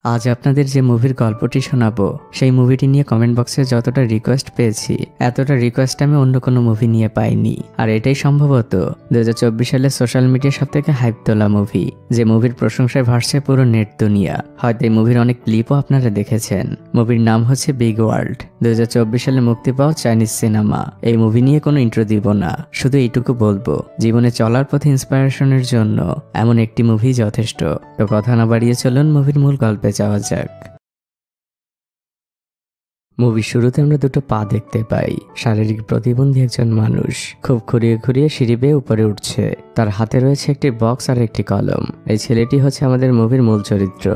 আজ আপনাদের যে মুভির গল্পটি শোনাবো সেই মুভিটি নিয়ে কমেন্ট বক্সে যতটা রিকোয়েস্ট পেয়েছি এতটা রিকোয়েস্ট আমি অন্য কোনো মুভি নিয়ে পাইনি। আর এটাই সম্ভবত 2024 সালে সোশ্যাল মিডিয়ার সবথেকে হাইপ তোলা মুভি, যে মুভির প্রশংসায় ভাসছে পুরো নেট দুনিয়া। হয়তো এই মুভির অনেক ক্লিপও আপনারা দেখেছেন। মুভির নাম হচ্ছে বিগ ওয়ার্ল্ড। 2024 সালে মুক্তি পাওয়া চাইনিজ সিনেমা। এই মুভি নিয়ে কোনো ইন্ট্রো দিব না, শুধু এইটুকু বলবো জীবনে চলার পথে ইন্সপিরেশনের জন্য এমন একটি মুভি যথেষ্ট। তো কথা না বাড়িয়ে চলুন মুভির মূল গল্পে যাওয়া যাক। মুভির শুরুতে আমরা দুটো পা দেখতে পাই। শারীরিক প্রতিবন্ধী একজন মানুষ খুব খুঁড়িয়ে খুঁড়িয়ে সিঁড়ি বেয়ে উপরে উঠছে। তার হাতে রয়েছে একটি বক্স আর একটি কলম। এই ছেলেটি হচ্ছে আমাদের মুভির মূল চরিত্র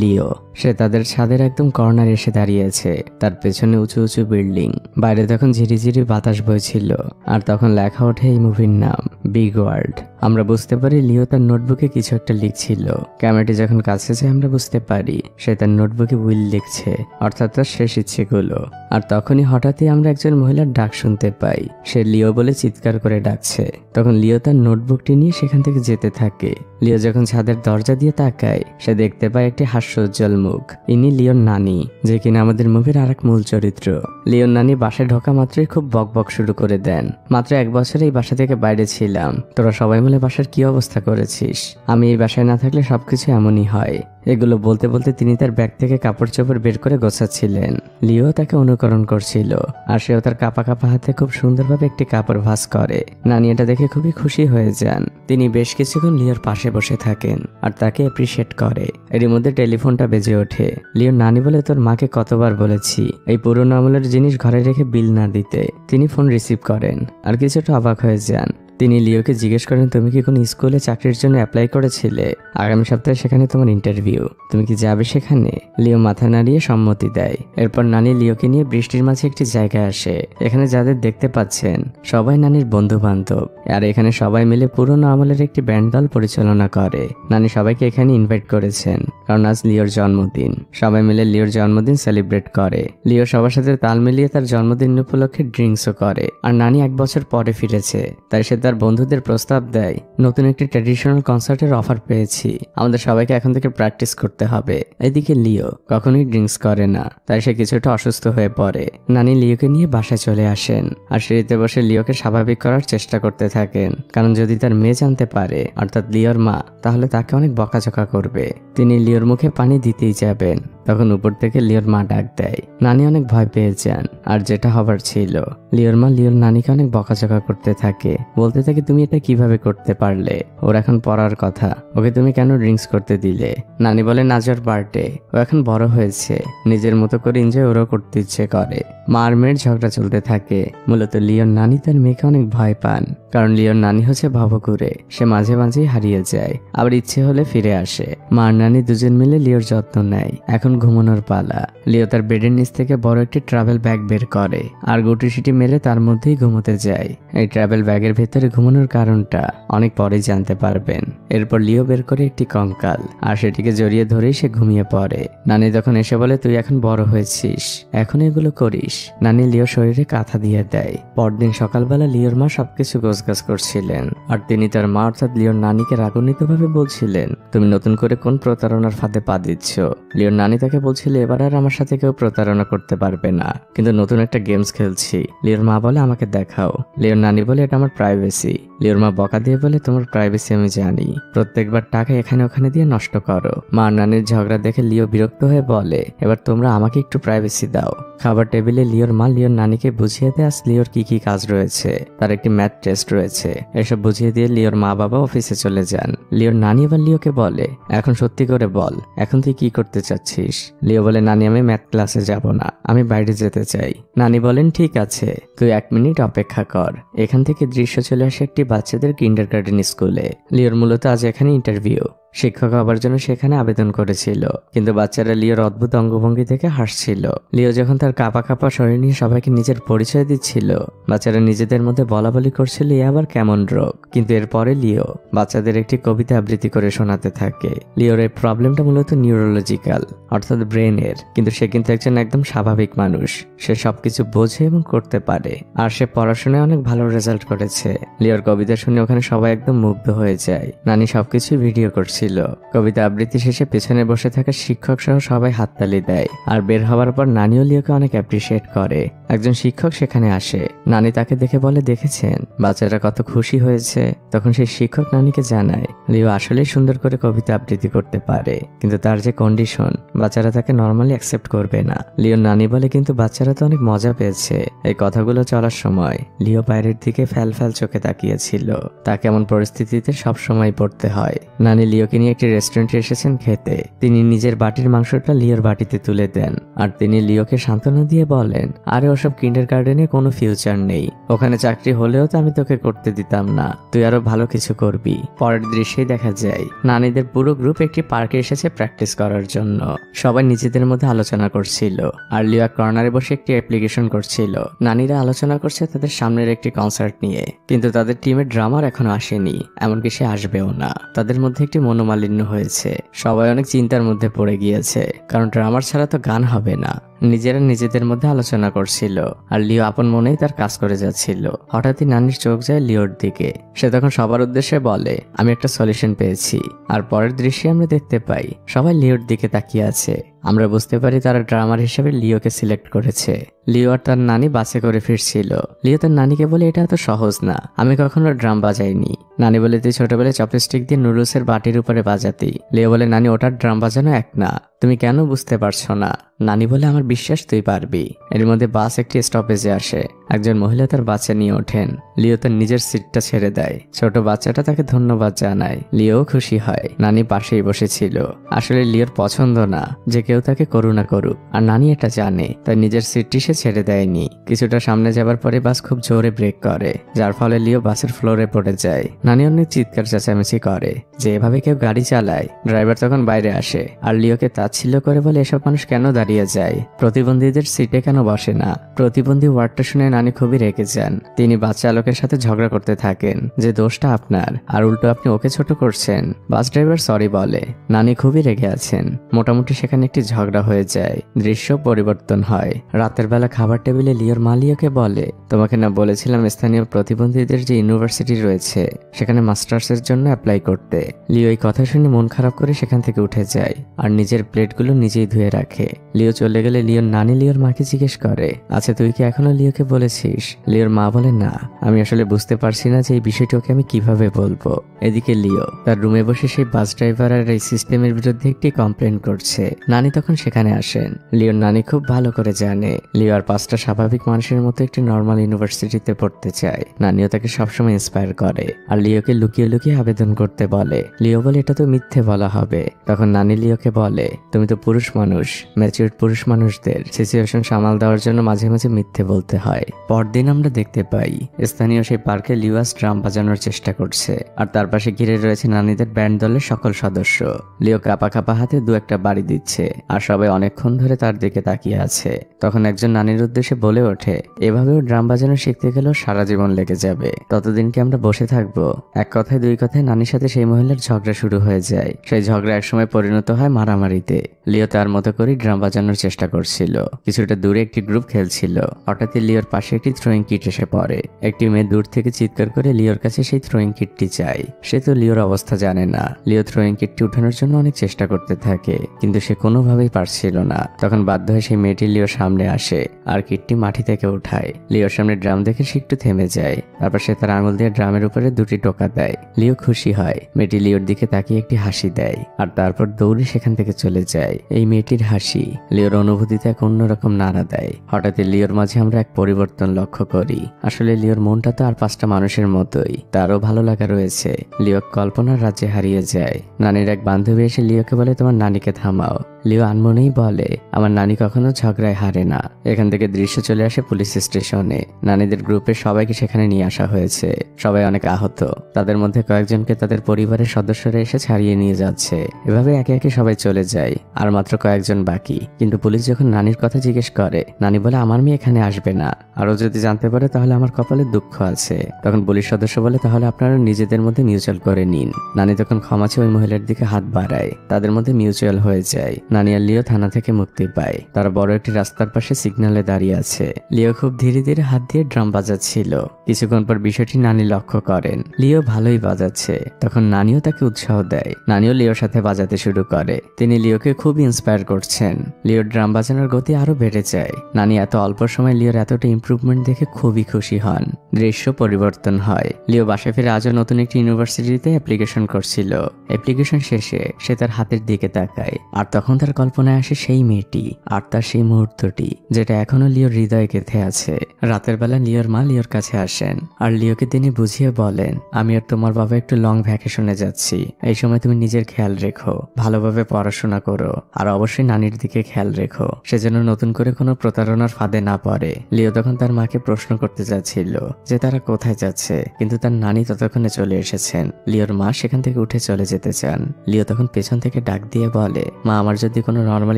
লিও। সে তাদের ছাদের একদম কর্নারে এসে দাঁড়িয়েছে। তার পেছনে উঁচু উঁচু বিল্ডিং। বাইরে তখন ঝিরিঝিরি বাতাস বইছিল, আর তখন লেখা ওঠে এই মুভির নাম বিগ ওয়ার্ল্ড। আমরা বুঝতে পারি লিও তার নোটবুকে কিছু একটা লিখছিল। ক্যামেরাটি যখন কাছে যায় আমরা বুঝতে পারি সে তার নোটবুকে উইল লিখছে, অর্থাৎ তার শেষ ইচ্ছেগুলো। আর তখনই হঠাৎই আমরা একজন মহিলার ডাক শুনতে পাই। সে লিও বলে চিৎকার করে ডাকছে। তখন লিও তার নোটবুকটি নিয়ে সেখান থেকে যেতে থাকে। লিও যখন ছাদের দরজা দিয়ে তাকায় সে দেখতে পায় একটি হাস্যোজ্জ্বল মুখ। ইনি লিওর নানি, যে কিনা আমাদের মুভির আরেক মূল চরিত্র। লিওর নানি বাসায় ঢোকা মাত্রই খুব বকবক শুরু করে দেন। মাত্র 1 বছর এই বাসা থেকে বাইরে ছিলাম, তোরা সবাই মিলে বাসার কি অবস্থা করেছিস? আমি এই বাসায় না থাকলে সবকিছু এমনই হয়। এগুলো বলতে বলতে তিনি তার ব্যাগ থেকে কাপড় চোপড় বের করে গোছাচ্ছিলেন। লিও তাকে অনুকরণ করছিল, আর সেও তার কাপা কাপা হাতে খুব সুন্দরভাবে একটি কাপড় ভাঁজ করে। নানি এটা দেখে খুবই খুশি হয়ে যান। তিনি বেশ কিছুক্ষণ লিওর পাশে বসে থাকেন আর তাকে অ্যাপ্রিশিয়েট করে। এরই মধ্যে টেলিফোনটা বেজে ওঠে। লিওর নানি বলে, তোর মাকে কতবার বলেছি এই পুরনো আমলের জিনিস ঘরে রেখে বিল না দিতে। তিনি ফোন রিসিভ করেন আর কিছুটা অবাক হয়ে যান। তিনি লিওকে জিজ্ঞেস করেন, তুমি কি কোনো স্কুলে চাকরির জন্য অ্যাপ্লাই করেছিলে? আগামী সপ্তাহে সেখানে তোমার ইন্টারভিউ, তুমি কি যাবে সেখানে? লিও মাথা নাড়িয়ে সম্মতি দেয়। এরপর নানি লিওকে নিয়ে বৃষ্টির মাঝে একটি জায়গায় আসে। এখানে যাদের দেখতে পাচ্ছেন সবাই নানির বন্ধু বান্ধব, আর এখানে সবাই মিলে পুরনো আমলের একটি ব্যান্ড দল পরিচালনা করে। নানি সবাইকে এখানে ইনভাইট করেছেন কারণ আজ লিওর জন্মদিন। সবাই মিলে লিওর জন্মদিন সেলিব্রেট করে। লিও সবার সাথে তাল মিলিয়ে তার জন্মদিন উপলক্ষে ড্রিঙ্কসও করে। আর নানি 1 বছর পরে ফিরেছে, তাই সে তার বন্ধুদের প্রস্তাব দেয়, নতুন একটি ট্র্যাডিশনাল কনসার্টের অফার পেয়েছি, আমাদের সবাইকে এখন থেকে প্র্যাকটিস করতে হবে। এদিকে লিও কখনোই ড্রিঙ্কস করে না, তাই সে কিছুটা অসুস্থ হয়ে পড়ে। নানি লিওকে নিয়ে বাসায় চলে আসেন আর সিঁড়িতে বসে লিওকে স্বাভাবিক করার চেষ্টা করতে থাকেন, কারণ যদি তার মেয়ে জানতে পারে, অর্থাৎ লিওর মা, তাহলে তাকে অনেক বকাঝকা করবে। তিনি লিওর মুখে পানি দিতেই যাবেন, তখন উপর থেকে লিওর মা ডাক দেয়। নানি অনেক ভয় পেয়ে যান, আর যেটা হবার ছিল, লিওর মা লিওর নানিকে অনেক বকাঝকা করতে থাকে, বলতে থাকে, তুমি এটা কিভাবে করতে পারলে? ওর এখন পড়ার কথা, ওকে তুমি কেন ড্রিঙ্কস করতে দিলে? নানি বলে, নাজর বার্থডে, ও এখন বড় হয়েছে, নিজের মতো করে এনজয় ওরও করতে ইচ্ছে করে। মা আর মেয়ের ঝগড়া চলতে থাকে। মূলত লিওর নানি তার মেয়েকে অনেক ভয় পান, কারণ লিওর নানি হচ্ছে ভাবকুরে, সে মাঝে মাঝেই হারিয়ে যায়, আবার ইচ্ছে হলে ফিরে আসে। মা আর নানি দুজন মিলে লিওর যত্ন নেয়। এখন ঘুমানোর পালা। লিও তার বেডের নিচ থেকে বড় একটি ট্রাভেল ব্যাগ বের করে আর গুটি সিটি মেলে তার মধ্যেই ঘুমোতে যায়। এই ট্রাভেল ব্যাগের ভেতরে ঘুমানোর কারণটা অনেক পরেই জানতে পারবেন। এরপর লিও বের করে একটি কঙ্কাল আর সেটিকে জড়িয়ে ধরেই সে ঘুমিয়ে পড়ে। নানি তখন এসে বলে, তুই এখন বড় হয়েছিস, এখন এগুলো করিস। নানি লিও শরীরে কাঁথা দিয়ে দেয়। পরদিন সকালবেলা লিওর মা সবকিছু গোছগাছ করছিলেন, আর তিনি তার মা অর্থাৎ লিওর নানিকে রাগান্বিতভাবে বলছিলেন, তুমি নতুন করে কোন প্রতারণার ফাঁদে পা দিচ্ছ? লিওর নানি তাকে বলছিল, এবার আর আমার সাথে কেউ প্রতারণা করতে পারবে না, কিন্তু নতুন একটা গেমস খেলছি। লিওর মা বলে, আমাকে দেখাও। লিওর নানি বলে, এটা আমার প্রাইভেসি। লিওর মা বকা দিয়ে বলে, তোমার প্রাইভেসি আমি জানি, প্রত্যেকবার টাকা এখানে ওখানে দিয়ে নষ্ট করো। মা নানির ঝগড়া দেখে লিও বিরক্ত হয়ে বলে, এবার তোমরা আমাকে একটু প্রাইভেসি দাও। খাবার টেবিলে লিওর মা লিওর নানিকে বুঝিয়ে দেয় আজ লিওর কি কি কাজ রয়েছে। তার একটি ম্যাথ টেস্ট রয়েছে। এসব বুঝিয়ে দিয়ে লিওর মা বাবা অফিসে চলে যান। লিওর নানি এবার লিওকে বলে, এখন সত্যি করে বল, এখন তুই কি করতে চাচ্ছিস? লিও বলে, নানি আমি ম্যাথ ক্লাসে যাব না, আমি বাইরে যেতে চাই। নানি বলেন, ঠিক আছে, তুই 1 মিনিট অপেক্ষা কর। এখান থেকে দৃশ্য চলে আসে একটি বাচ্চাদের কিন্ডারগার্টেন স্কুলে। লিওর মূলত আজ এখানে ইন্টারভিউ। শিক্ষক হবার জন্য সেখানে আবেদন করেছিল, কিন্তু বাচ্চারা লিওর অদ্ভুত অঙ্গভঙ্গি থেকে হাসছিল। লিও যখন তার কাঁপা কাঁপা শরীর নিয়ে সবাইকে নিজের পরিচয় দিচ্ছিল, বাচ্চারা নিজেদের মধ্যে বলাবলি করছিল, এ আবার কেমন রোগ। কিন্তু এরপরে লিও বাচ্চাদের একটি কবিতা আবৃত্তি করে শোনাতে থাকে। লিওর এই প্রবলেমটা মূলত নিউরোলজিক্যাল, অর্থাৎ ব্রেনের, কিন্তু সে কিন্তু একজন একদম স্বাভাবিক মানুষ। সে সবকিছু বোঝে এবং করতে পারে, আর সে পড়াশোনায় অনেক ভালো রেজাল্ট করেছে। লিওর কবিতা শুনে ওখানে সবাই একদম মুগ্ধ হয়ে যায়। নানি সবকিছু ভিডিও করছিল। ছিল। কবিতা আবৃত্তি শেষে পেছনে বসে থাকা শিক্ষক সহ সবাই হাততালি দেয়, আর বের হওয়ার পর নানিও লিওকে অনেক অ্যাপ্রিসিয়েট করে। একজন শিক্ষক সেখানে আসে, নানি তাকে দেখে বলে, দেখেছেন বাচ্চারা কত খুশি হয়েছে। তখন সেই শিক্ষক নানিকে জানায় লিও আসলেই সুন্দর করে কবিতা আবৃত্তি করতে পারে, কিন্তু তার যে কন্ডিশন, বাচ্চারা তাকে নর্মালি অ্যাকসেপ্ট করবে না। লিওর নানি বলে, কিন্তু বাচ্চারা তো অনেক মজা পেয়েছে। এই কথাগুলো চলার সময় লিও বাইরের দিকে ফ্যাল ফ্যাল চোখে তাকিয়েছিল। তাকে এমন পরিস্থিতিতে সবসময় পড়তে হয়। নানি লিওকে নিয়ে একটি রেস্টুরেন্টে এসেছেন খেতে। তিনি নিজের বাটির মাংসটা লিওর বাটিতে তুলে দেন, আর তিনি লিওকে সান্ত্বনা দিয়ে বলেন, আরে ওসব কিন্ডারগার্টেনে কোনো ফিউচার নেই, ওখানে চাকরি হলেও তো আমি তোকে করতে দিতাম না, তুই আরো ভালো কিছু করবি। পরের দৃশ্যেই দেখা যায় নানিদের পুরো গ্রুপ একটি পার্কে এসেছে প্র্যাকটিস করার জন্য। সবাই নিজেদের মধ্যে আলোচনা করছিল, আর লিও কর্নারে বসে একটি অ্যাপ্লিকেশন করছিল। নানিরা আলোচনা করছে তাদের সামনের একটি কনসার্ট নিয়ে, কিন্তু তাদের টিমের ড্রামার এখনো আসেনি, এমনকি সে আসবেও না। তাদের মধ্যে একটি মনোমালিন্য হয়েছে, সবাই অনেক চিন্তার মধ্যে পড়ে গিয়েছে, কারণ ড্রামার ছাড়া তো গান হবে না। নিজেরা নিজেদের মধ্যে আলোচনা করছিল, আর লিও আপন মনেই তার কাজ করে যাচ্ছিল। হঠাৎই নানির চোখ যায় লিওর দিকে। সে তখন সবার উদ্দেশ্যে বলে, আমি একটা সলিউশন পেয়েছি। আর পরের দৃশ্যে আমরা দেখতে পাই সবাই লিওর দিকে তাকিয়ে আছে। আমরা বুঝতে পারি তারা ড্রামার হিসেবে লিওকে সিলেক্ট করেছে। লিও আর তার নানি বাসে করে ফিরছিল। লিও তার নানিকে বলে, এটা এত সহজ না, আমি কখনো ড্রাম বাজাইনি। নানি বলে, তুই ছোটবেলায় চপস্টিক দিয়ে নুডলসের বাটির উপরে বাজাতি। লিও বলে, নানি ওটার ড্রাম বাজানো এক না, তুমি কেন বুঝতে পারছো না? নানি বলে, আমার বিশ্বাস তুই পারবি। এর মধ্যে বাস একটি স্টপেজে আসে। একজন মহিলা তার বাচ্চা নিয়ে ওঠেন। লিও তার নিজের সিটটা ছেড়ে দেয়। ছোট বাচ্চাটা তাকে ধন্যবাদ জানায়। লিও খুশি হয়। নানি পাশেই বসেছিল। আসলে লিওর পছন্দ না যে কেউ তাকে করুণা করুক, আর নানি এটা জানে, তাই নিজের সিটটি সে ছেড়ে দেয়নি। কিছুটা সামনে যাবার পরে বাস খুব জোরে ব্রেক করে, যার ফলে লিও বাসের ফ্লোরে পড়ে যায়। নানি অনেক চিৎকার চেঁচামেচি করে যে এভাবে কেউ গাড়ি চালায়। ড্রাইভার তখন বাইরে আসে, আর লিওকে তাচ্ছিল্য করে বলে, এসব মানুষ কেন দাঁড়িয়ে যায়, প্রতিবন্ধীদের সিটে কেন বসে না? প্রতিবন্ধী ওয়ার্ডটা শুনে নানি খুবই রেগে যান। তিনি বাস চালকের সাথে ঝগড়া করতে থাকেন যে দোষটা আপনার, আর উল্টো আপনি ওকে ছোট করছেন। বাস ড্রাইভার সরি বলে। নানি খুবই রেগে আছেন। মোটামুটি সেখানে একটি ঝগড়া হয়ে যায়। দৃশ্য পরিবর্তন হয়। রাতের বেলা খাবার টেবিলে লিওর মা লিওকে বলে, তোমাকে না বলেছিলাম স্থানীয় প্রতিবন্ধীদের যে ইউনিভার্সিটি রয়েছে সেখানে মাস্টার্সের জন্য অ্যাপ্লাই করতে? লিও এই কথা শুনে মন খারাপ করে সেখান থেকে উঠে যায়, আর নিজের প্লেটগুলো নিজেই ধুয়ে রাখে। লিও চলে গেলে লিওর নানি লিওর মাকে জিজ্ঞেস করে, আচ্ছা তুই কি এখনো লিওকে বলেছিস? লিওর মা বলে, না, আমি আসলে বুঝতে পারছি না যে এই বিষয়টি ওকে আমি কিভাবে বলবো। এদিকে লিও তার রুমে বসে সেই বাস ড্রাইভার আর এই সিস্টেমের বিরুদ্ধে একটি কমপ্লেন করছে। নানি তখন সেখানে আসেন। লিওর নানি খুব ভালো করে জানে লিও আর 5টা স্বাভাবিক মানুষের মতো একটি নর্মাল ইউনিভার্সিটিতে পড়তে চায়। নানিও তাকে সবসময় ইন্সপায়ার করে, আর লিওকে লুকিয়ে লুকিয়ে আবেদন করতে বলে। লিও বলে, এটা তো মিথ্যে বলা হবে। তখন নানি লিওকে বলে, তুমি তো পুরুষ মানুষ, ম্যাচিউরড পুরুষ মানুষদের সিচুয়েশন সামাল দেওয়ার জন্য মাঝে মাঝে মিথ্যে বলতে হয়। পরদিন আমরা দেখতে পাই স্থানীয় সেই পার্কে লিওয়াস ড্রাম বাজানোর চেষ্টা করছে, আর তার পাশে ঘিরে রয়েছে নানিদের ব্যান্ড দলের সকল সদস্য। লিও কাপা কাপা হাতে দু একটা বাড়ি দিচ্ছে, আর সবাই অনেকক্ষণ ধরে তার দিকে তাকিয়ে আছে। তখন একজন নানির উদ্দেশ্যে বলে ওঠে, এভাবেও ড্রাম বাজানো শিখতে গেলেও সারা জীবন লেগে যাবে, ততদিন কি আমরা বসে থাকবো? এক কথায় দুই কথায় নানির সাথে সেই মহিলার ঝগড়া শুরু হয়ে যায়। সেই ঝগড়া একসময় পরিণত হয় মারামারিতে। লিও তার মতো করে ড্রাম বাজানোর চেষ্টা করছিল। কিছুটা দূরে একটি গ্রুপ খেলছিল। হঠাৎই লিওর পাশে একটি থ্রোয়িং কিট এসে পড়ে। একটি মেয়ে দূর থেকে চিৎকার করে লিওর কাছে সেই থ্রোয়িং কিটটি চায়। সে তো লিওর অবস্থা জানে না। লিও থ্রোয়িং কিটটি উঠানোর জন্য অনেক চেষ্টা করতে থাকে, কিন্তু সে কোনোভাবেই পারছিল না। তখন বাধ্য হয়ে সেই মেয়েটি লিওর সামনে আসে, আর কিটটি মাটি থেকে উঠায়। লিওর সামনে ড্রাম দেখে সে একটু থেমে যায়। তারপর সে তার আঙুল দিয়ে ড্রামের উপরে 2টি টোকা দেয়। লিও খুশি হয়। মেয়েটি লিওর দিকে তাকিয়ে একটি হাসি দেয়, আর তারপর দৌড়ে সেখান থেকে চলে যায়। এই মেয়েটির হাসি লিওর অনুভূতিতে এক অন্যরকম নাড়া দেয়। হঠাৎই লিওর মাঝে আমরা এক পরিবর্তন লক্ষ্য করি। আসলে লিওর মনটা তো আর 5টা মানুষের মতোই, তারও ভালো লাগা রয়েছে। লিও কল্পনার রাজ্যে হারিয়ে যায়। নানির এক বান্ধবী এসে লিওকে বলে, তোমার নানিকে থামাও। লিও আনমনেই বলে, আমার নানি কখনো ঝগড়ায় হারে না। এখান থেকে দৃশ্য চলে আসে পুলিশ স্টেশনে। নানিদের গ্রুপের সবাইকে সেখানে নিয়ে আসা হয়েছে। সবাই অনেক আহত। তাদের মধ্যে কয়েকজনকে তাদের পরিবারের সদস্যরা এসে ছাড়িয়ে নিয়ে যাচ্ছে। এভাবে একে একে সবাই চলে যায়, আর মাত্র কয়েকজন বাকি। কিন্তু পুলিশ যখন নানির কথা জিজ্ঞেস করে, নানি বলে, আমার মেয়ে এখানে আসবে না, আরো যদি জানতে পারে তাহলে আমার কপালে দুঃখ আছে। তখন পুলিশ সদস্য বলে, তাহলে আপনারা নিজেদের মধ্যে মিউচুয়াল করে নিন। নানি তখন ক্ষমা চেয়ে ওই মহিলার দিকে হাত বাড়ায়। তাদের মধ্যে মিউচুয়াল হয়ে যায়। নানি আর লিও থানা থেকে মুক্তি পায়। তারা বড় একটি রাস্তার পাশে সিগন্যালে দাঁড়িয়ে আছে। লিও খুব ধীরে ধীরে হাত দিয়ে ড্রাম বাজাচ্ছিল। কিছুক্ষণ পর বিষয়টি নানি লক্ষ্য করেন। লিও ভালোই বাজাচ্ছে। তখন নানিও তাকে উৎসাহ দেয়। নানিও লিওর সাথে বাজাতে শুরু করে। তিনি লিওকে খুব ইন্সপায়ার করছেন। লিওর ড্রাম বাজানোর গতি আরো বেড়ে যায়। নানি এত অল্প সময় লিওর এতটা ইমপ্রুভমেন্ট দেখে খুবই খুশি হন। দৃশ্য পরিবর্তন হয়। লিও বাসায় ফিরে আজও নতুন একটি ইউনিভার্সিটিতে অ্যাপ্লিকেশন করছিল। অ্যাপ্লিকেশন শেষে সে তার হাতের দিকে তাকায়। আর তখন তার কল্পনায় আসে সেই মেয়েটি আর তার সেই মুহূর্তটি যেটা এখনো লিওর হৃদয়ে গেঁথে আছে। রাতের বেলা লিওর মা লিওর কাছে আসেন আর লিওকে তিনি বুঝিয়ে বলেন, আমি আর তোমার বাবা একটু লং ভ্যাকেশনে যাচ্ছি। এই সময় তুমি নিজের খেয়াল রেখো, ভালোভাবে পড়াশোনা করো, আর অবশ্যই নানির দিকে খেয়াল রেখো, সে যেন নতুন করে কোনো প্রতারণার ফাঁদে না পড়ে। লিও তখন তার মাকে প্রশ্ন করতে যাচ্ছিল যে তারা কোথায় যাচ্ছে, কিন্তু তার নানি ততক্ষণে চলে এসেছেন। লিওর মা সেখান থেকে উঠে চলে যেতে চান। লিও তখন পেছন থেকে ডাক দিয়ে বলে, মা আমার যদি কোনো নর্মাল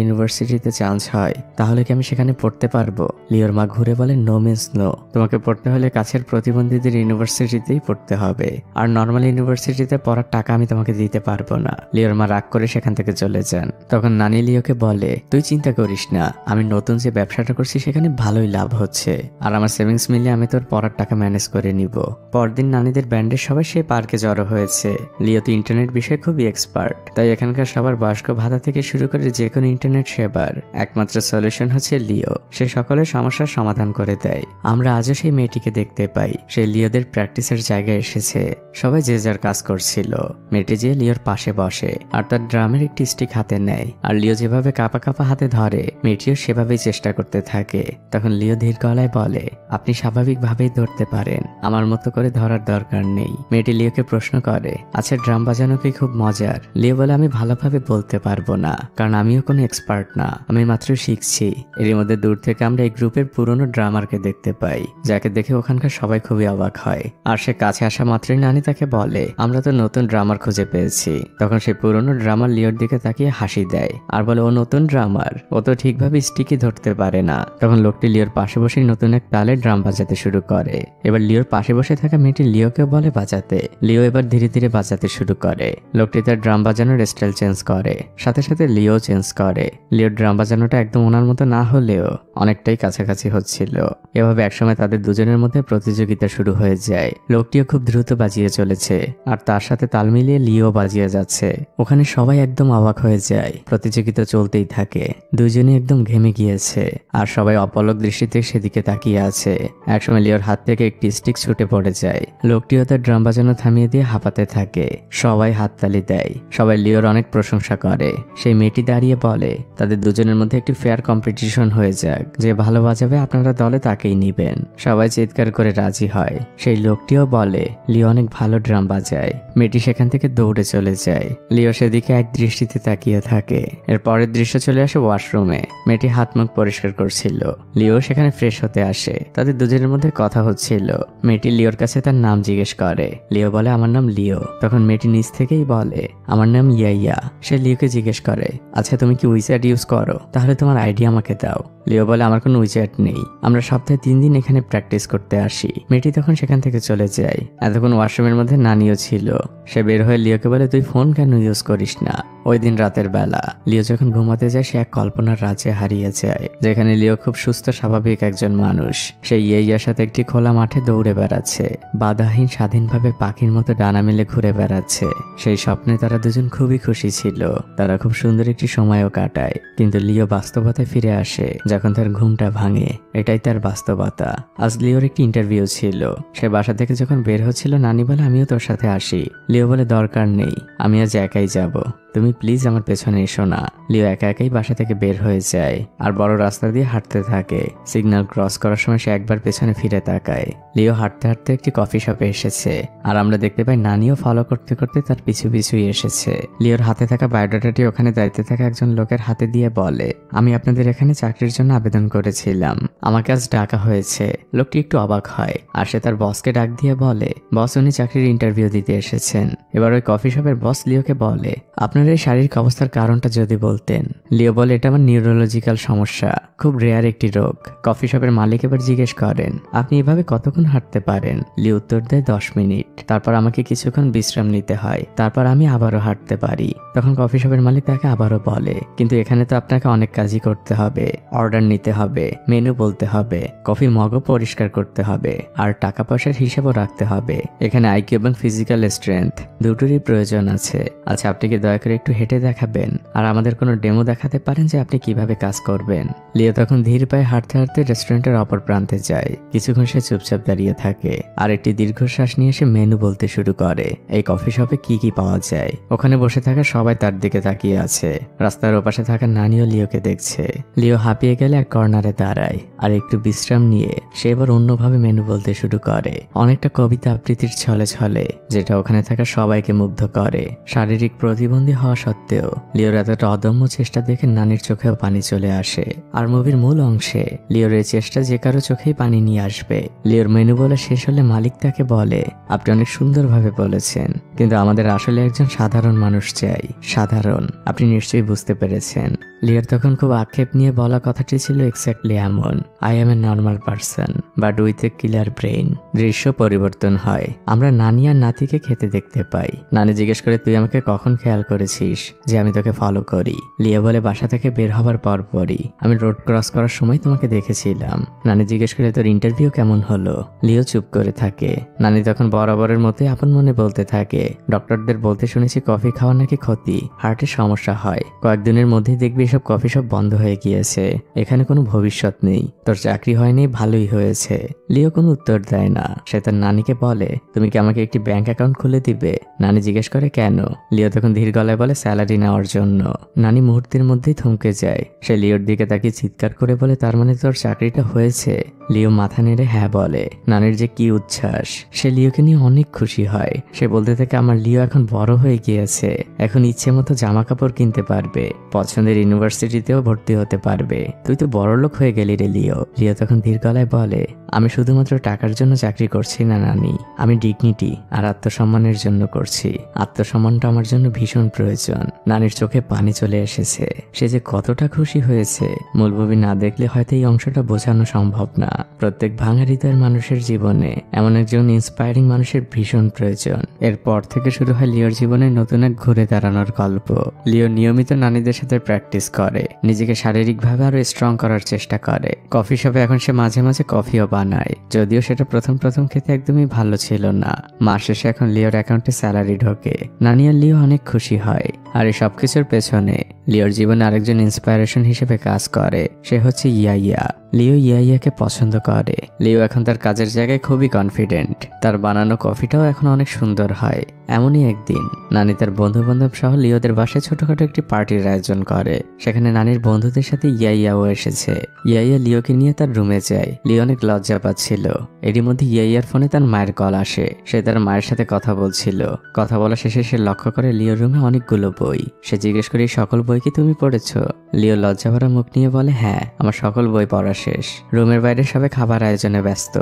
ইউনিভার্সিটিতে চান্স হয় তাহলে কি আমি সেখানে পড়তে পারবো? লিওর মা ঘুরে বলেন, নো মিন্স নো, তোমাকে পড়তে হলে কাছের প্রতিবন্ধীদের ইউনিভার্সিটিতেই পড়তে হবে, আর নর্মাল ইউনিভার্সিটিতে পড়ার টাকা আমি তোমাকে দিতে পারবো না। লিওর মা রাগ করে সেখান থেকে চলে যান। তখন নানি লিওকে বলে, তুই চিন্তা করিস না, আমি নতুন যে ব্যবসাটা করছি সেখানে ভালোই লাভ হচ্ছে, আর আমার সেভিংস মিলিয়ে আমি তোর পড়ার টাকা ম্যানেজ করে নিব। পরদিন নানিদের ব্যান্ডের সবাই সেই পার্কে জড়ো হয়েছে। লিও তো ইন্টারনেট বিষয়ে খুবই এক্সপার্ট, তাই এখানকার সবার বয়স্ক ভাতা থেকে শুরু করে যে কোনো ইন্টারনেট সেবার একমাত্র সলিউশন হচ্ছে লিও। সে সকলের সমস্যার সমাধান করে দেয়। আমরা আজও সেই মেয়েটিকে দেখতে পাই। সে লিওদের প্র্যাকটিসের জায়গায় এসেছে। সবাই যে যার কাজ করছিল। মেয়েটি যে লিওর পাশে বসে আর তার ড্রামের একটি স্টিক হাতে নেয়, আর লিও যেভাবে কাঁপা কাঁপা হাতে ধরে মেয়েটিও সেভাবেই চেষ্টা করতে থাকে। তখন লিও ধীর গলায় বলে, আপনি স্বাভাবিকভাবেই ধরতে পারেন, আমার মতো করে ধরার দরকার নেই। মেয়েটি লিওকে প্রশ্ন করে, আচ্ছা ড্রাম বাজানো কি খুব মজার? লিও বলে, আমি ভালোভাবে বলতে পারবো না, কারণ আমিও কোনো এক্সপার্ট না, আমি মাত্র শিখছি। এরই মধ্যে দূর থেকে আমরা এই গ্রুপের পুরনো ড্রামারকে দেখতে পাই, যাকে দেখে ওখানকার সবাই খুবই অবাক হয়। আর সে কাছে আসা মাত্রই নানি তাকে বলে, আমরা তো নতুন ড্রামার খুঁজে পেয়েছি। তখন সেই পুরনো ড্রামার লিওর দিকে তাকিয়ে হাসি দেয় আর বলে, ও নতুন ড্রামার, ও তো ঠিকভাবে স্টিকই ধরতে পারে না। তখন লোকটি লিওর পাশে বসে নতুন এক তালে ড্রাম বাজাতে শুরু করে। এবার লিওর পাশে বসে থাকা মেয়েটি লিওকে বলে বাজাতে। লিও এবার ধীরে ধীরে বাজাতে শুরু করে। লোকটি তার ড্রাম বাজানোর স্টাইল চেঞ্জ করে, সাথে সাথে লিও চেঞ্জ করে। লিওর ড্রাম বাজানোটা একদম ওনার মতো না হলেও অনেকটাই কাছাকাছি হচ্ছিল। এভাবে একসময় তাদের দুজনের মধ্যে প্রতিযোগিতা শুরু হয়ে যায়। লোকটিও খুব দ্রুত বাজিয়ে চলেছে আর তার সাথে তাল মিলিয়ে লিও বাজিয়ে যাচ্ছে। ওখানে সবাই একদম অবাক হয়ে যায়। প্রতিযোগিতা চলতেই থাকে। দুইজনই একদম ঘেমে গিয়েছে আর সবাই অপলক দৃষ্টিতে সেদিকে তাকিয়ে আছে। একসময় লিওর হাত থেকে একটি স্টিক ছুটে পড়ে যায়। লোকটিও তার ড্রাম বাজানো থামিয়ে দিয়ে হাঁপাতে থাকে। সবাই হাততালি দেয়। সবাই লিওর অনেক প্রশংসা করে। সেই মেয়েটি দাঁড়িয়ে বলে, তাদের দুজনের মধ্যে একটি ফেয়ার কম্পিটিশন হয়ে যাক, যে ভালো বাজাবে আপনারা দলে তাকেই নিবেন। সবাই চিৎকার করে রাজি হয়। সেই লোকটিও বলে, লিও অনেক ভালো ড্রাম বাজায়। মেয়েটি সেখান থেকে দৌড়ে চলে যায়। লিও সেদিকে এক দৃষ্টিতে তাকিয়ে থাকে। এর পরের দৃশ্য চলে আসে ওয়াশরুমে। মেয়েটি হাত মুখ পরিষ্কার করছিল। লিও সেখানে ফ্রেশ হতে আসে। তাদের দুজনের মধ্যে কথা হচ্ছিল। মেয়েটি লিওর কাছে তার নাম জিজ্ঞেস করে। লিও বলে, আমার নাম লিও। তখন মেয়েটি নিজ থেকেই বলে, আমার নাম ইয়াইয়া। সে লিওকে জিজ্ঞেস করে, আচ্ছা তুমি কি উইচ্যাট ইউজ করো? তাহলে তোমার আইডি আমাকে দাও। লিও বলে, আমার কোনো উইচ্যাট নেই, আমরা সপ্তাহে 3 দিন এখানে প্র্যাকটিস করতে আসি। মেয়েটি তখন সেখান থেকে চলে যায়। এতক্ষণ ওয়াশরুমের মধ্যে নানিও ছিল। সে বের হয়ে লিওকে বলে, তুই ফোন কেন ইউজ করিস না? ওই দিন রাতের বেলা লিও যখন ঘুমাতে যায় সে এক কল্পনার রাজ্যে হারিয়ে যায়, যেখানে লিও খুব সুস্থ স্বাভাবিক একজন মানুষ। সে ইয়ার সাথে একটি খোলা মাঠে দৌড়ে বেড়াচ্ছে, বাধাহীন স্বাধীনভাবে পাখির মতো ডানা মেলে ঘুরে বেড়াচ্ছে। সেই স্বপ্নে তারা দুজন খুবই খুশি ছিল। তারা খুব সুন্দর একটি সময়ও কাটায়। কিন্তু লিও বাস্তবতায় ফিরে আসে যখন তার ঘুমটা ভাঙে। এটাই তার বাস্তবতা। আজ লিওর একটি ইন্টারভিউ ছিল। সে বাসা থেকে যখন বের হচ্ছিল নানি বলে, আমিও তোর সাথে আসি। লিও বলে, দরকার নেই, আমি আজ একাই যাব, তুমি প্লিজ আমার পেছনে এসো না। লিও একা একাই বাসা থেকে বের হয়ে যায় আর বড় রাস্তা দিয়ে হাঁটতে থাকে। সিগন্যাল ক্রস করার সময় সে একবার পেছনে ফিরে তাকায়। লিও হাঁটতে হাঁটতে একটি কফি শপে এসেছে আর আমরা দেখতে পাই নানিও ফলো করতে করতে তার পিছু পিছুই এসেছে। লিওর হাতে থাকা বায়োডাটাটি ওখানে দায়িত্বে থাকা একজন লোকের হাতে দিয়ে বলে, আমি আপনাদের এখানে চাকরির জন্য আবেদন করেছিলাম, আমাকে আজ ডাকা হয়েছে। লোকটি একটু অবাক হয় আর সে তার বসকে ডাক দিয়ে বলে, বস উনি চাকরির ইন্টারভিউ দিতে এসেছেন। এবার ওই কফি শপের বস লিওকে বলে, আপনার আপনার এই শারীরিক অবস্থার কারণটা যদি বলতেন। লিও বলে, এটা আমার নিউরোলজিক্যাল সমস্যা, খুব রেয়ার একটি রোগ। কফি শপের মালিক এবার জিজ্ঞেস করেন, আপনি এভাবে কতক্ষণ হাঁটতে পারেন? লিও উত্তর দেয়, 10 মিনিট। তারপর আমাকে কিছুক্ষণ বিশ্রাম নিতে হয়, তারপর আমি আবারও হাঁটতে পারি। তখন কফি শপের মালিক তাকে আবারও বলে, কিন্তু এখানে তো আপনাকে অনেক কাজই করতে হবে, অর্ডার নিতে হবে, মেনু বলতে হবে, কফি মগও পরিষ্কার করতে হবে, আর টাকা পয়সার হিসাবও রাখতে হবে। এখানে আইকিউ এবং ফিজিক্যাল স্ট্রেংথ দুটোরই প্রয়োজন আছে। আচ্ছা, আপনি কি দয়া করে একটু হেঁটে দেখাবেন আর আমাদের কোনো ডেমো দেখাতে পারেন যে আপনি কিভাবে কাজ করবেন? লিও তখন ধীর পায়ে হাঁটতে হাঁটতে রেস্টুরেন্টের অপর প্রান্তে যায়। কিছুক্ষণ সে চুপচাপ দাঁড়িয়ে থাকে আর একটি দীর্ঘশ্বাস নিয়ে সে মেনু বলতে শুরু করে। এই কফি শপে কি কি পাওয়া যায়? ওখানে বসে থাকা সবাই তার দিকে তাকিয়ে আছে। রাস্তার ওপাশে থাকা নানিও লিওকে দেখছে। লিও হাঁপিয়ে গেলে এক কর্নারে দাঁড়ায় আর একটু বিশ্রাম নিয়ে সে এবার অন্যভাবে মেনু বলতে শুরু করে, অনেকটা কবিতা আবৃত্তির ছলে ছলে, যেটা ওখানে থাকা সবাইকে মুগ্ধ করে। শারীরিক প্রতিবন্ধী হওয়া সত্ত্বেও লিওর এতটা অদম্য চেষ্টা দেখে নানির চোখেও পানি চলে আসে। আর মুভির মূল অংশে লিওর এই চেষ্টা যে কারো চোখেই পানি নিয়ে আসবে। লিওর মেনু বলা শেষ হলে মালিক তাকে বলে, আপনি অনেক সুন্দরভাবে বলেছেন, কিন্তু আমাদের আসলে একজন সাধারণ মানুষ চাই। সাধারণ, আপনি নিশ্চয়ই বুঝতে পেরেছেন। লিওর তখন খুব আক্ষেপ নিয়ে বলা কথাটি ছিল এক্স্যাক্টলি এমন, I M A normal person but with a killer brain. দৃশ্য পরিবর্তন হয়। আমরা নানি আর নাতিকে খেতে দেখতে পাই। নানি জিজ্ঞেস করে, তুই আমাকে কখন খেয়াল করেছিস যে আমি তোকে ফলো করি? লিও বলে, বাসা থেকে বের হবার পরপরই আমি রোড ক্রস করার সময় তোমাকে দেখেছিলাম। নানি জিজ্ঞেস করে, তোর ইন্টারভিউ কেমন হলো? লিও চুপ করে থাকে। নানি তখন বরাবরের মতোই আপন মনে বলতে থাকে, ডক্টরদের বলতে শুনেছি কফি খাওয়া নাকি ক্ষতি, হার্টের সমস্যা হয়। কয়েকদিনের মধ্যেই দেখবি এসব কফি শপ বন্ধ হয়ে গিয়েছে, এখানে কোনো ভবিষ্যৎ নেই। তোর চাকরি হয়নি, ভালোই হয়েছে। লিও কোনো উত্তর দেয় না। সে তার নানিকে বলে, তুমি কি আমাকে একটি ব্যাংক অ্যাকাউন্ট খুলে দিবে? নানি জিজ্ঞেস করে, কেন? লিও তখন ধীর গলায় বলে, স্যালারি নেওয়ার জন্য। নানি মুহূর্তের মধ্যেই থমকে যায়। সে লিওর দিকে তাকিয়ে চিৎকার করে বলে, তার মানে তোর চাকরিটা হয়েছে? লিও মাথা নেড়ে হ্যাঁ বলে। নানির যে কি উচ্ছ্বাস! সে লিওকে নিয়ে অনেক খুশি হয়। সে বলতে থাকে, আমার লিও এখন বড় হয়ে গিয়েছে, এখন ইচ্ছে মতো জামা কাপড় কিনতে পারবে, পছন্দের ইউনিভার্সিটিতেও ভর্তি হতে পারবে। তুই তো বড়লোক হয়ে গেলি রে লিও। লিও তখন ধীর গলায় বলে, আমি শুধুমাত্র টাকার জন্য চাকরি করছি না নানি, আমি ডিগনিটি আর আত্মসম্মানের জন্য করছি। আত্মসম্মানটা আমার জন্য ভীষণ প্রয়োজন। নানির চোখে পানি চলে এসেছে। সে যে কতটা খুশি হয়েছে মূল মুভি না দেখলে হয়তো এই অংশটা বোঝানো সম্ভব না। প্রত্যেক ভাঙা হৃদয়ের মানুষের জীবনে এমন একজন ইন্সপায়ারিং মানুষের ভীষণ প্রয়োজন। এরপর থেকে শুরু হয় লিওর জীবনে নতুন এক ঘুরে দাঁড়ানোর গল্প। লিও নিয়মিত নানিদের সাথে প্র্যাকটিস করে, নিজেকে শারীরিকভাবে আরো স্ট্রং করার চেষ্টা করে। কফি শপে এখন সে মাঝে মাঝে কফিও বানায়, যদিও সেটা প্রথম প্রথম খেতে একদমই ভালো ছিল না। মাস শেষে এখন লিওর অ্যাকাউন্টে স্যালারি ঢোকে। নানি আর লিও অনেক খুশি হয়। আর এই সবকিছুর পেছনে লিওর জীবনে আরেকজন ইন্সপায়ারেশন হিসেবে কাজ করে, সে হচ্ছে ইয়াইয়া। লিও ইয়াইয়াকে পছন্দ করে। লিও এখন তার কাজের জায়গায় খুবই কনফিডেন্ট। তার বানানো কফিটাও এখন অনেক সুন্দর হয়। এমনই একদিন নানি তার বন্ধু বান্ধব সহ লিওদের বাসায় ছোটখাটো একটি পার্টির আয়োজন করে। সেখানে নানির বন্ধুদের সাথে ইয়াইয়াও এসেছে। ইয়াইয়া লিওকে নিয়ে তার রুমে যায়। লিও অনেক লজ্জা পাচ্ছিল। এরই মধ্যে ইয়াইয়ার ফোনে তার মায়ের কল আসে। সে তার মায়ের সাথে কথা বলছিল। কথা বলা শেষে সে লক্ষ্য করে লিওর রুমে অনেকগুলো বই। সে জিজ্ঞেস করে, সকল বই কি তুমি পড়েছো? লিও লজ্জা ভরা মুখ নিয়ে বলে, হ্যাঁ, আমার সকল বই পড়া শেষ। রুমের বাইরে সবাই খাবার আয়োজনে ব্যস্ত।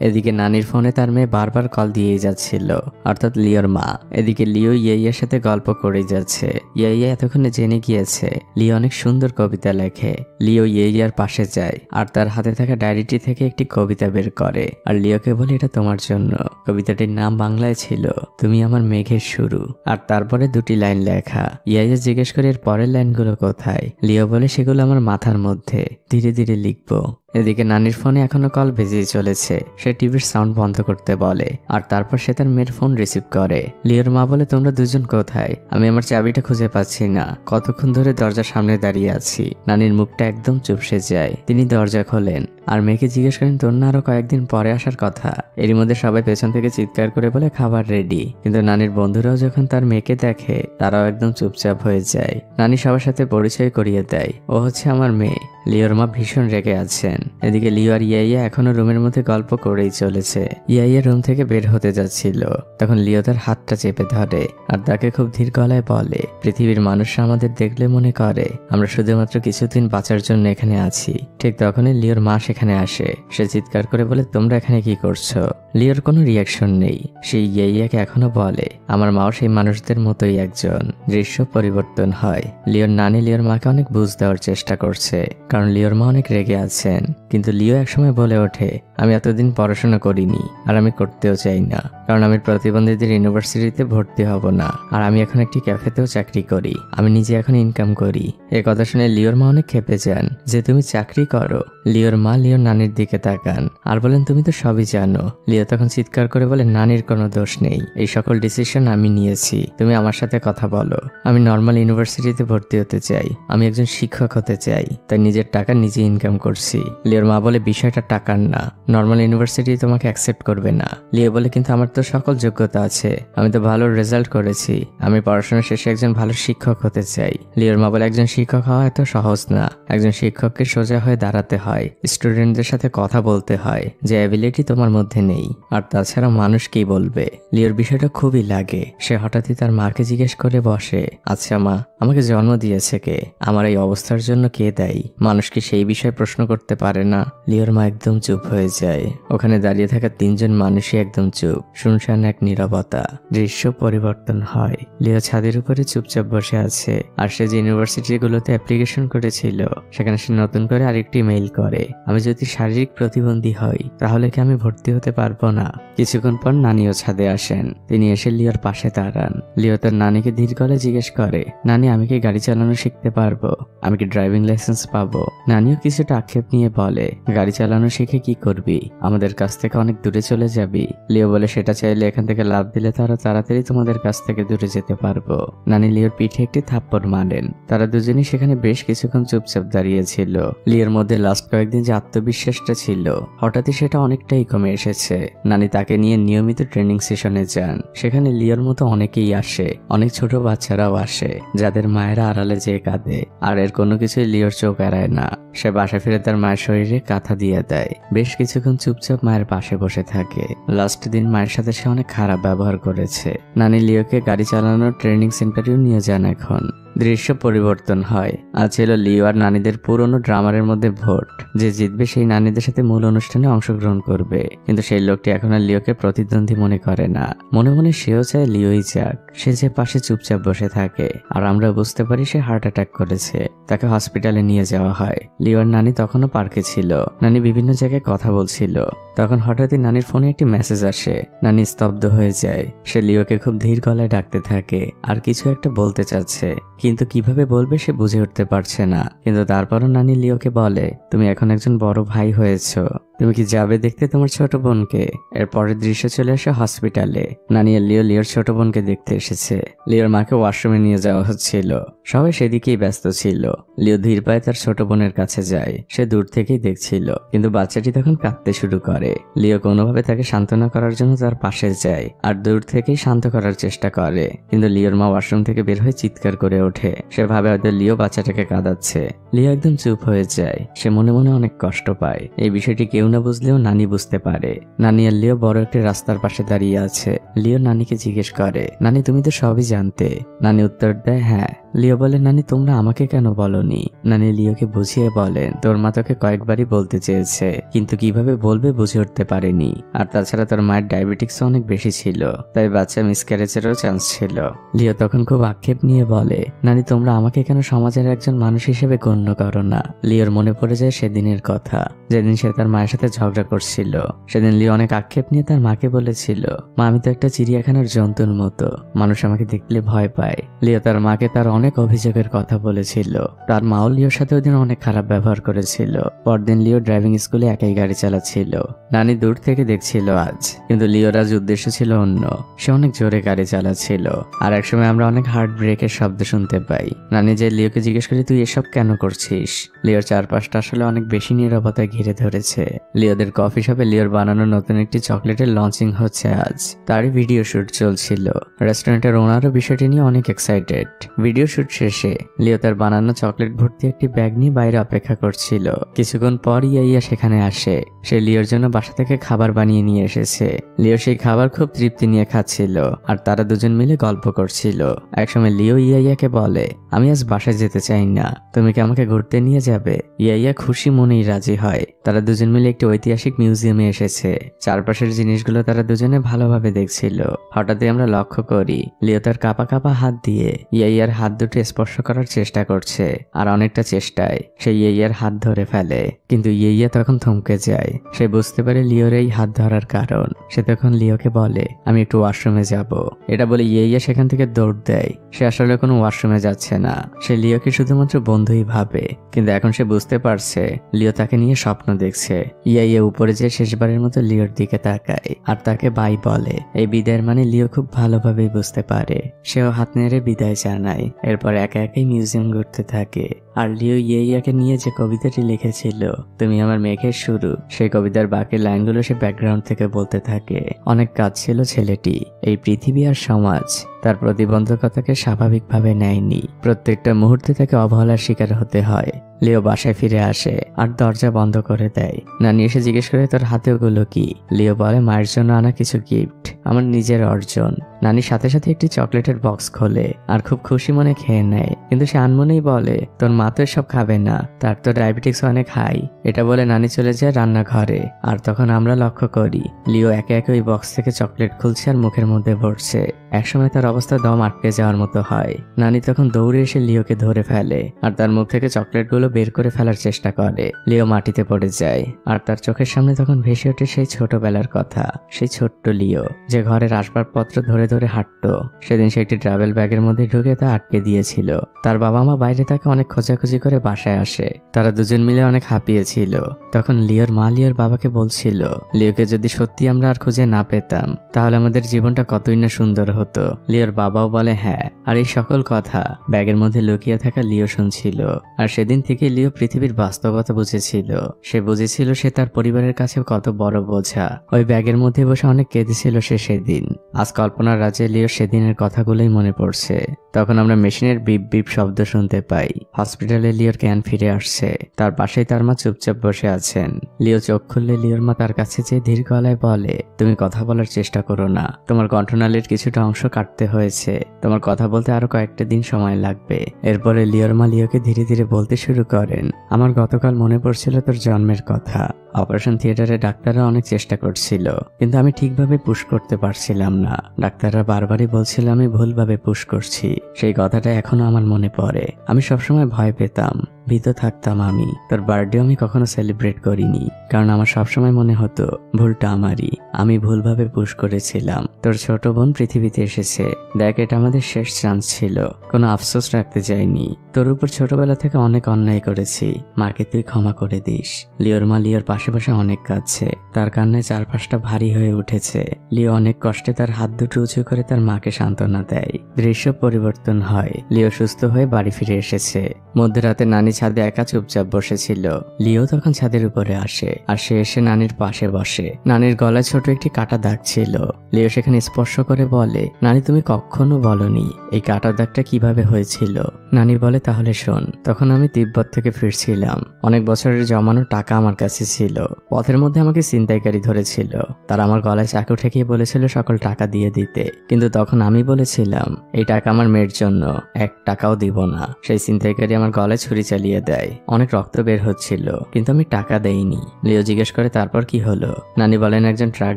এদিকে নানির ফোনে তার মেয়ে বারবার কল দিয়েই যাচ্ছিল, অর্থাৎ লিওর মা। এদিকে লিও ইয়াইয়ার সাথে গল্প করেই যাচ্ছে। ইয়াইয়া এতক্ষণে জেনে গিয়েছে লিও অনেক সুন্দর কবিতা লেখে। লিও ইয়াইয়ার পাশে যায় আর তার হাতে থাকা ডায়েরিটি থেকে একটি কবিতা বের করে আর লিওকে বলে, এটা তোমার জন্য। কবিতাটির নাম বাংলায় ছিল তুমি আমার মেঘের শুরু, আর তারপরে দুটি লাইন লেখা। ইয়াইয়া জিজ্ঞেস করে, এর পরের লাইনগুলো কোথায়? লিও বলে, সেগুলো আমার মাথার মধ্যে, ধীরে ধীরে লিখবো। এদিকে নানির ফোনে এখনো কল বেজেই চলেছে। সে টিভির সাউন্ড বন্ধ করতে বলে আর তারপর সে তার মেয়ের ফোন রিসিভ করে। লিওর মা বলে, তোমরা দুজন কোথায়? আমি আমার চাবিটা খুঁজে পাচ্ছি না, কতক্ষণ ধরে দরজার সামনে দাঁড়িয়ে আছি। নানির মুখটা একদম চুপসে যায়। তিনি দরজা খোলেন আর মেয়েকে জিজ্ঞেস করেন, তোর না আরো কয়েকদিন পরে আসার কথা? এরই মধ্যে সবাই পেছন থেকে চিৎকার করে বলে, খাবার রেডি। কিন্তু নানির বন্ধুরাও যখন তার মেয়েকে দেখে তারাও একদম চুপচাপ হয়ে যায়। নানি সবার সাথে পরিচয় করিয়ে দেয়, ও হচ্ছে আমার মেয়ে। লিওর মা ভীষণ রেগে আছেন। এদিকে লিও আর ইয়াইয়া এখনো রুমের মধ্যে গল্প করেই চলেছে। ইয়াইয়া রুম থেকে বের হতে যাচ্ছিল, তখন লিও তার হাতটা চেপে ধরে আর তাকে খুব ধীর গলায় বলে, পৃথিবীর মানুষরা আমাদের দেখলে মনে করে আমরা শুধুমাত্র কিছুদিন বাঁচার জন্য এখানে আছি। ঠিক তখনই লিওর মা সেখানে আসে। সে চিৎকার করে বলে, তোমরা এখানে কি করছো? লিওর কোনো রিয়াকশন নেই। সেই ইয়াকে এখনো বলে আমার মাও সেই মানুষদের মতোই একজন। দৃশ্য পরিবর্তন হয়। লিওর নানি লিওর মাকে অনেক বুঝ দেওয়ার চেষ্টা করছে, কারণ লিওর মা অনেক রেগে আছেন। কিন্তু লিও একসময় বলে ওঠে আমি এতদিন পড়াশোনা করিনি, আর আমি করতেও চাই না, কারণ আমি প্রতিবন্ধীদের ইউনিভার্সিটিতে ভর্তি হব না। আর আমি এখন একটি ক্যাফেতেও চাকরি করি, আমি নিজে এখন ইনকাম করি। এ কথা শুনে লিওর মা অনেক ক্ষেপে যান যে তুমি চাকরি করো। লিওর মা লিওর নানির দিকে তাকান আর বলেন তুমি তো সবই জানো। লিও তখন চিৎকার করে বলে নানির কোনো দোষ নেই, এই সকল ডিসিশন আমি নিয়েছি, তুমি আমার সাথে কথা বলো। আমি নর্মাল ইউনিভার্সিটিতে ভর্তি হতে চাই, আমি একজন শিক্ষক হতে চাই, তাই নিজের টাকা নিজে ইনকাম করছি। লিওর মা বলে বিষয়টা টাকার না, নর্মাল ইউনিভার্সিটি তোমাকে অ্যাকসেপ্ট করবে না। লিও বলে কিন্তু আমার তো সকল যোগ্যতা আছে, আমি তো ভালো রেজাল্ট করেছি, আমি পড়াশোনা শেষে একজন ভালো শিক্ষক হতে চাই। লিওর মা বলে একজন শিক্ষক হওয়া এত সহজ না, একজন শিক্ষককে সোজা হয়ে দাঁড়াতে হয়, স্টুডেন্টদের সাথে কথা বলতে হয়, যে অ্যাবিলিটি তোমার মধ্যে নেই। আর তাছাড়া মানুষ কি বলবে। লিওর বিষয়টা খুবই লাগে। সে হঠাৎই তার মাকে জিজ্ঞেস করে বসে আচ্ছা মা, আমাকে জন্ম দিয়েছে কে, আমার এই অবস্থার জন্য কে দায়ী? মানুষ কি সেই বিষয়ে প্রশ্ন করতে পারে না? লিওর মা একদম চুপ হয়ে যায়। ওখানে দাঁড়িয়ে থাকা তিনজন মানুষই একদম চুপ, শুনশান এক নীরবতা। দৃশ্য পরিবর্তন হয়। লিও ছাদের উপরে চুপচাপ বসে আছে। আর সে যে ইউনিভার্সিটিগুলোতে অ্যাপ্লিকেশন করেছিল সেখানে সে নতুন করে আরেকটি মেইল করে আমি যদি শারীরিক প্রতিবন্ধী হই তাহলে কি আমি ভর্তি হতে পারবো না? কিছুক্ষণ পর নানিও ছাদে আসেন। তিনি এসে লিওর পাশে দাঁড়ান। লিও তার নানিকে ধীর গলায় জিজ্ঞেস করে নানি আমি কি গাড়ি চালানো শিখতে পারবো, আমি কি ড্রাইভিং লাইসেন্স পাবো? নানিও কিছুটা আক্ষেপ নিয়ে বলে গাড়ি চালানো শিখে কি করবি, আমাদের কাছ থেকে অনেক দূরে চলে যাবি। লিও বলে সেটা চাইলে এখান থেকে লাফ দিলে তারা তাড়াতাড়ি তোমাদের কাছ থেকে দূরে যেতে পারবো। নানি লিওর পিঠে একটি থাপ্পড় মারেন। তারা দুজনই সেখানে বেশ কিছুক্ষণ চুপচাপ দাঁড়িয়েছিল। লিওর মধ্যে লাস্ট কয়েকদিন যে আত্মবিশ্বাসটা ছিল হঠাৎই সেটা অনেকটাই কমে এসেছে। নানি তাকে নিয়ে নিয়মিত ট্রেনিং সেশনে যান। সেখানে লিওর মতো অনেকেই আসে, অনেক ছোট বাচ্চারাও আসে যাদের মায়েরা আড়ালে যেয়ে কাঁদে। আর এর কোনো কিছুই লিওর চোখ এড়ায় না। সে বাসা ফিরে তার মায়ের শরীরে কাঁথা দিয়ে দেয়। বেশ কিছুক্ষণ চুপচাপ মায়ের পাশে বসে থাকে। লাস্ট দিন মায়ের সাথে সে অনেক খারাপ ব্যবহার করেছে। নানি লিওকে গাড়ি চালানোর ট্রেনিং সেন্টারেও নিয়ে যান। এখন দৃশ্য পরিবর্তন হয়। আজ ছিল লিও আর নানিদের পুরনো ড্রামারের মধ্যে ভোট। যে জিতবে সেই নানিদের সাথে মূল অনুষ্ঠানে অংশগ্রহণ করবে। কিন্তু সেই লোকটি এখন আর লিওকে প্রতিদ্বন্দ্বী মনে করে না। মনে মনে সেও চায় লিওই যাক। সে যে পাশে চুপচাপ বসে থাকে। আর আমরা বুঝতে পারি সে হার্ট অ্যাটাক করেছে। তাকে হসপিটালে নিয়ে যাওয়া হয়। লিওর নানি তখনও পার্কে ছিল। নানি বিভিন্ন জায়গায় কথা বলছিল। তখন হঠাৎই নানির ফোনে একটি মেসেজ আসে। নানি স্তব্ধ হয়ে যায়। সে লিওকে খুব ধীর গলায় ডাকতে থাকে আর কিছু একটা বলতে চাচ্ছে, কিন্তু কিভাবে বলবে সে বুঝে উঠতে পারছে না। কিন্তু তারপরও নানি লিওকে বলে তুমি এখন একজন বড় ভাই হয়েছো, তুমি কি যাবে দেখতে তোমার ছোট বোনকে? এর পরের দৃশ্য চলে আসে হসপিটালে। নানি আর লিওর ছোট বোনকে দেখতে এসেছে। লিওর মাকে ওয়াশরুমে নিয়ে যাওয়া হচ্ছিল। সবাই সেদিকেই ব্যস্ত ছিল। লিও ধীর পায়ে তার ছোট বোনের কাছে যায়। সে দূর থেকেই দেখছিল, কিন্তু বাচ্চাটি তখন কাঁদতে শুরু করে। লিও কোনোভাবে তাকে সান্ত্বনা করার জন্য তার পাশে যায় আর দূর থেকেই শান্ত করার চেষ্টা করে। কিন্তু লিওর মা ওয়াশরুম থেকে বের হয়ে চিৎকার করে ওঠে। সে ভাবে হয়তো লিও বাচ্চাটাকে কাঁদাচ্ছে। লিও একদম চুপ হয়ে যায়। সে মনে মনে অনেক কষ্ট পায়। এই বিষয়টি কেউ না বুঝলেও নানি বুঝতে পারে। নানি আর লিও বড় একটি রাস্তার পাশে দাঁড়িয়ে আছে। লিও নানিকে জিজ্ঞেস করে নানি তুমি তো সবই জানতে? নানি উত্তর দেয় হ্যাঁ। লিও বলে নানি তোমরা আমাকে কেন বলনি? নানি লিওকে বুঝিয়ে বলেন তোর মা তোকে কয়েকবারই বলতে চেয়েছে, কিন্তু কিভাবে বলবে বুঝে উঠতে পারেনি। আর তাছাড়া তোর মায়ের ডায়াবেটিক্স অনেক বেশি ছিল, তাই বাচ্চা মিসক্যারেজেরও চান্স ছিল। লিও তখন খুব আক্ষেপ নিয়ে বলে নানি তোমরা আমাকে কেন সমাজের একজন মানুষ হিসেবে গণ্য করো না? লিওর মনে পড়ে যায় সেদিনের কথা, যেদিন সে তার মায়ের সাথে ঝগড়া করছিল। সেদিন লিও অনেক আক্ষেপ নিয়ে তার মাকে বলেছিল মা আমি তো একটা চিড়িয়াখানার জন্তুর মতো, মানুষ আমাকে দেখলে ভয় পায়। লিও তার মাকে তার অনেক অভিযোগের কথা বলেছিল। তার মাও লিওর সাথে ওই দিন অনেক খারাপ ব্যবহার করেছিল। পরদিন লিও ড্রাইভিং স্কুলে একাই গাড়ি চালাচ্ছিল। নানি দূর থেকে দেখছিল আজ, কিন্তু লিওর আজ উদ্দেশ্য ছিল অন্য। সে অনেক জোরে গাড়ি চালাচ্ছিল। আর একসময় আমরা অনেক হার্ট ব্রেকের শব্দ শুনতে পাই। নানি যে লিওকে জিজ্ঞেস করি তুই এসব কেন করছিস? লিওর চারপাশটা আসলে অনেক বেশি নীরবতায় ঘিরে ধরেছে। লিওদের কফি শপে লিওর বানানো নতুন একটি চকলেটের লঞ্চিং হচ্ছে আজ। তারই ভিডিও শুট চলছিল। রেস্টুরেন্টের ওনারও বিষয়টি নিয়ে অনেক এক্সাইটেড। ভিডিও ফটোশুট শেষে লিও তার বানানো চকলেট ভর্তি একটি ব্যাগ নিয়ে বাইরে অপেক্ষা করছিল। কিছুক্ষণ পর ইয়াইয়া সেখানে আসে। সে লিওর জন্য বাসা থেকে খাবার বানিয়ে নিয়ে এসেছে। লিও সেই খাবার খুব তৃপ্তি নিয়ে খাচ্ছিল আর তারা দুজন মিলে গল্প করছিল। একসময় লিও ইয়াইয়াকে বলে, আমি আজ বাসায় যেতে চাই না, তুমি কি আমাকে ঘুরতে নিয়ে যাবে? ইয়াইয়া খুশি মনেই রাজি হয়। তারা দুজন মিলে একটি ঐতিহাসিক মিউজিয়ামে এসেছে। চারপাশের জিনিসগুলো তারা দুজনে ভালোভাবে দেখছিল। হঠাৎই আমরা লক্ষ্য করি লিও তার কাঁপা কাঁপা হাত দিয়ে ইয়াইয়ার হাত দুটো স্পর্শ করার চেষ্টা করছে, আর অনেকটা চেষ্টায় সে ইয়াইয়ার হাত ধরে ফেলে। কিন্তু ইয়াইয়া তখন থমকে যায়। সে বুঝতে পারে লিওর এই হাত ধরার কারণ। সে তখন লিওকে বলে, আমি একটু ওয়াশরুমে যাব। এটা বলে ইয়াইয়া সেখান থেকে দৌড় দেয়। সে আসলে কোনো ওয়াশরুমে যাচ্ছে না, সে লিওকে শুধুমাত্র বন্ধুই ভাবে। কিন্তু এখন সে বুঝতে পারছে লিও তাকে নিয়ে স্বপ্ন দেখছে। ইয়াইয়া উপরে যে শেষবারের মতো লিওর দিকে তাকায় আর তাকে বাই বলে। এই বিদায়ের মানে লিও খুব ভালোভাবেই বুঝতে পারে। সেও হাত নেড়ে বিদায় জানায়। এরপর একা একাই মিউজিয়াম ঘুরতে থাকে। আর লিও ইয়াইয়াকে নিয়ে যে কবিতাটি লিখেছিল, তুমি আমার মেঘের শুরু, সেই কবিতার বাকি লাইনগুলো সে ব্যাকগ্রাউন্ড থেকে বলতে থাকে। অনেক কাজ ছিল ছেলেটি। এই পৃথিবী আর সমাজ তার প্রতিবন্ধকতাকে স্বাভাবিকভাবে নেয়নি। প্রত্যেকটা মুহূর্তে তাকে অবহেলার শিকার হতে হয়। লিও বাসায় ফিরে আসে আর দরজা বন্ধ করে দেয়। নানি এসে জিজ্ঞেস করে, তোর হাতে ওগুলো কি? লিও বলে, মায়ের জন্য আনা কিছু গিফট, আমার নিজের অর্জন। নানি সাথে সাথে একটি চকলেটের বক্স খোলে আর খুব খুশি মনে খেয়ে নেয়। কিন্তু সে আনমনেই বলে, তোর মা তো এসব খাবে না, তার তো ডায়াবেটিক্স অনেক হাই। এটা বলে নানি চলে যায় রান্নাঘরে। আর তখন আমরা লক্ষ্য করি লিও একে একে ওই বক্স থেকে চকলেট খুলছে আর মুখের মধ্যে ভরছে। একসময় তার অবস্থা দম আটকে যাওয়ার মতো হয়। নানি তখন দৌড়ে এসে লিওকে ধরে ফেলে আর তার মুখ থেকে চকলেটগুলো বের করে ফেলার চেষ্টা করে। লিও মাটিতে পড়ে যায় আর তার চোখের সামনে তখন ভেসে ওঠে সেই ছোটবেলার কথা, সেই ছোট্ট লিও যে ঘরের আসবাবপত্র ধরে ধরে হাঁটতো। সেদিন সে একটি ট্রাভেল ব্যাগের মধ্যে ঢুকে তা আটকে দিয়েছিল। তার বাবা মা বাইরে তাকে অনেক খোঁজাখুঁজি করে বাসায় আসে। তারা দুজন মিলে অনেক হাঁপিয়েছিল। তখন লিওর মা লিওর বাবাকে বলছিল, লিওকে যদি সত্যি আমরা আর খুঁজে না পেতাম তাহলে আমাদের জীবনটা কতই না সুন্দর হতো। লিওর বাবাও বলে হ্যাঁ। আর এই সকল কথা ব্যাগের মধ্যে লুকিয়ে থাকা লিও শুনছিল। আর সেদিন থেকে লিও পৃথিবীর বাস্তবতা বুঝেছিল। সে বুঝেছিল সে তার পরিবারের কাছে কত বড় বোঝা। ওই ব্যাগের মধ্যে বসে অনেক কেঁদেছিল সে সেদিন। আজ কল্পনার রাজ্যে লিও সেদিনের কথাগুলোই মনে পড়ছে। তখন আমরা মেশিনের বিপ বিপ শব্দ শুনতে পাই। হসপিটালে লিওর জ্ঞান ফিরে আসছে। তার পাশেই তার মা চুপচাপ বসে আছেন। লিও চোখ খুললে লিওর মা তার কাছে যেয়ে ধীর গলায় বলে, তুমি কথা বলার চেষ্টা করো না, তোমার কণ্ঠনালীর কিছুটা অংশ কাটতে হয়েছে, তোমার কথা বলতে আরো কয়েকটা দিন সময় লাগবে। এরপরে লিওর মা লিওকে ধীরে ধীরে বলতে শুরু করেন, আমার গতকাল মনে পড়ছিল তোর জন্মের কথা। অপারেশন থিয়েটারে ডাক্তাররা অনেক চেষ্টা করছিল, কিন্তু আমি ঠিকভাবে পুশ করতে পারছিলাম না। ডাক্তাররা বারবারই বলছিল আমি ভুলভাবে পুশ করছি। সেই কথাটা এখনো আমার মনে পড়ে। আমি সবসময় ভয় পেতাম, ভীত থাকতাম। আমি তোর বার্থডে আমি কখনো সেলিব্রেট করিনি, কারণ আমার সবসময় মনে হতো ভুলটা আমারই, আমি ভুলভাবে পুশ করেছিলাম। তোর ছোট বোন পৃথিবীতে এসেছে, দেখ এটা আমাদের শেষ চান্স ছিল, কোনো আফসোস রাখতে চাইনি। তোর উপর ছোটবেলা থেকে অনেক অন্যায় করেছি, মাকে তুই ক্ষমা করে দিস। লিওর মা লিওর পাশে বসে অনেক কাঁদছে, তার কান্নায় চারপাশটা ভারী হয়ে উঠেছে। লিও অনেক কষ্টে তার হাত দুটো উঁচু করে তার মাকে সান্ত্বনা দেয়। দৃশ্য পরিবর্তন হয়। লিও সুস্থ হয়ে বাড়ি ফিরে এসেছে। মধ্যরাতে নানি ছাদে একা চুপচাপ বসেছিল। লিও তখন ছাদের উপরে আসে আর সে এসে নানির পাশে বসে। নানির গলায় ছোট একটি কাটা দাগ ছিল। লিও সেখানে স্পর্শ করে বলে, নানি তুমি কখনো বলনি এই কাটা দাগটা কিভাবে হয়েছিল। নানি বলে, তাহলে শোন, তখন আমি তিব্বত থেকে ফিরছিলাম। অনেক বছরের জমানো টাকা আমার কাছে ছিল। পথের মধ্যে আমাকে ছিনতাইকারী ধরেছিল। তারা আমার গলায় চাকু ঠেকিয়ে বলেছিল সকল টাকা দিয়ে দিতে, কিন্তু তখন আমি বলেছিলাম এই টাকা আমার মেয়ের জন্য, 1 টাকাও দিব না। সেই ছিনতাইকারী আমার গলায় ছুরি চালিয়ে দেয়। অনেক রক্ত বের হচ্ছিল, কিন্তু আমি টাকা দেইনি। লিও জিজ্ঞেস করে, তারপর কি হলো? নানি বলেন, একজন ট্রাক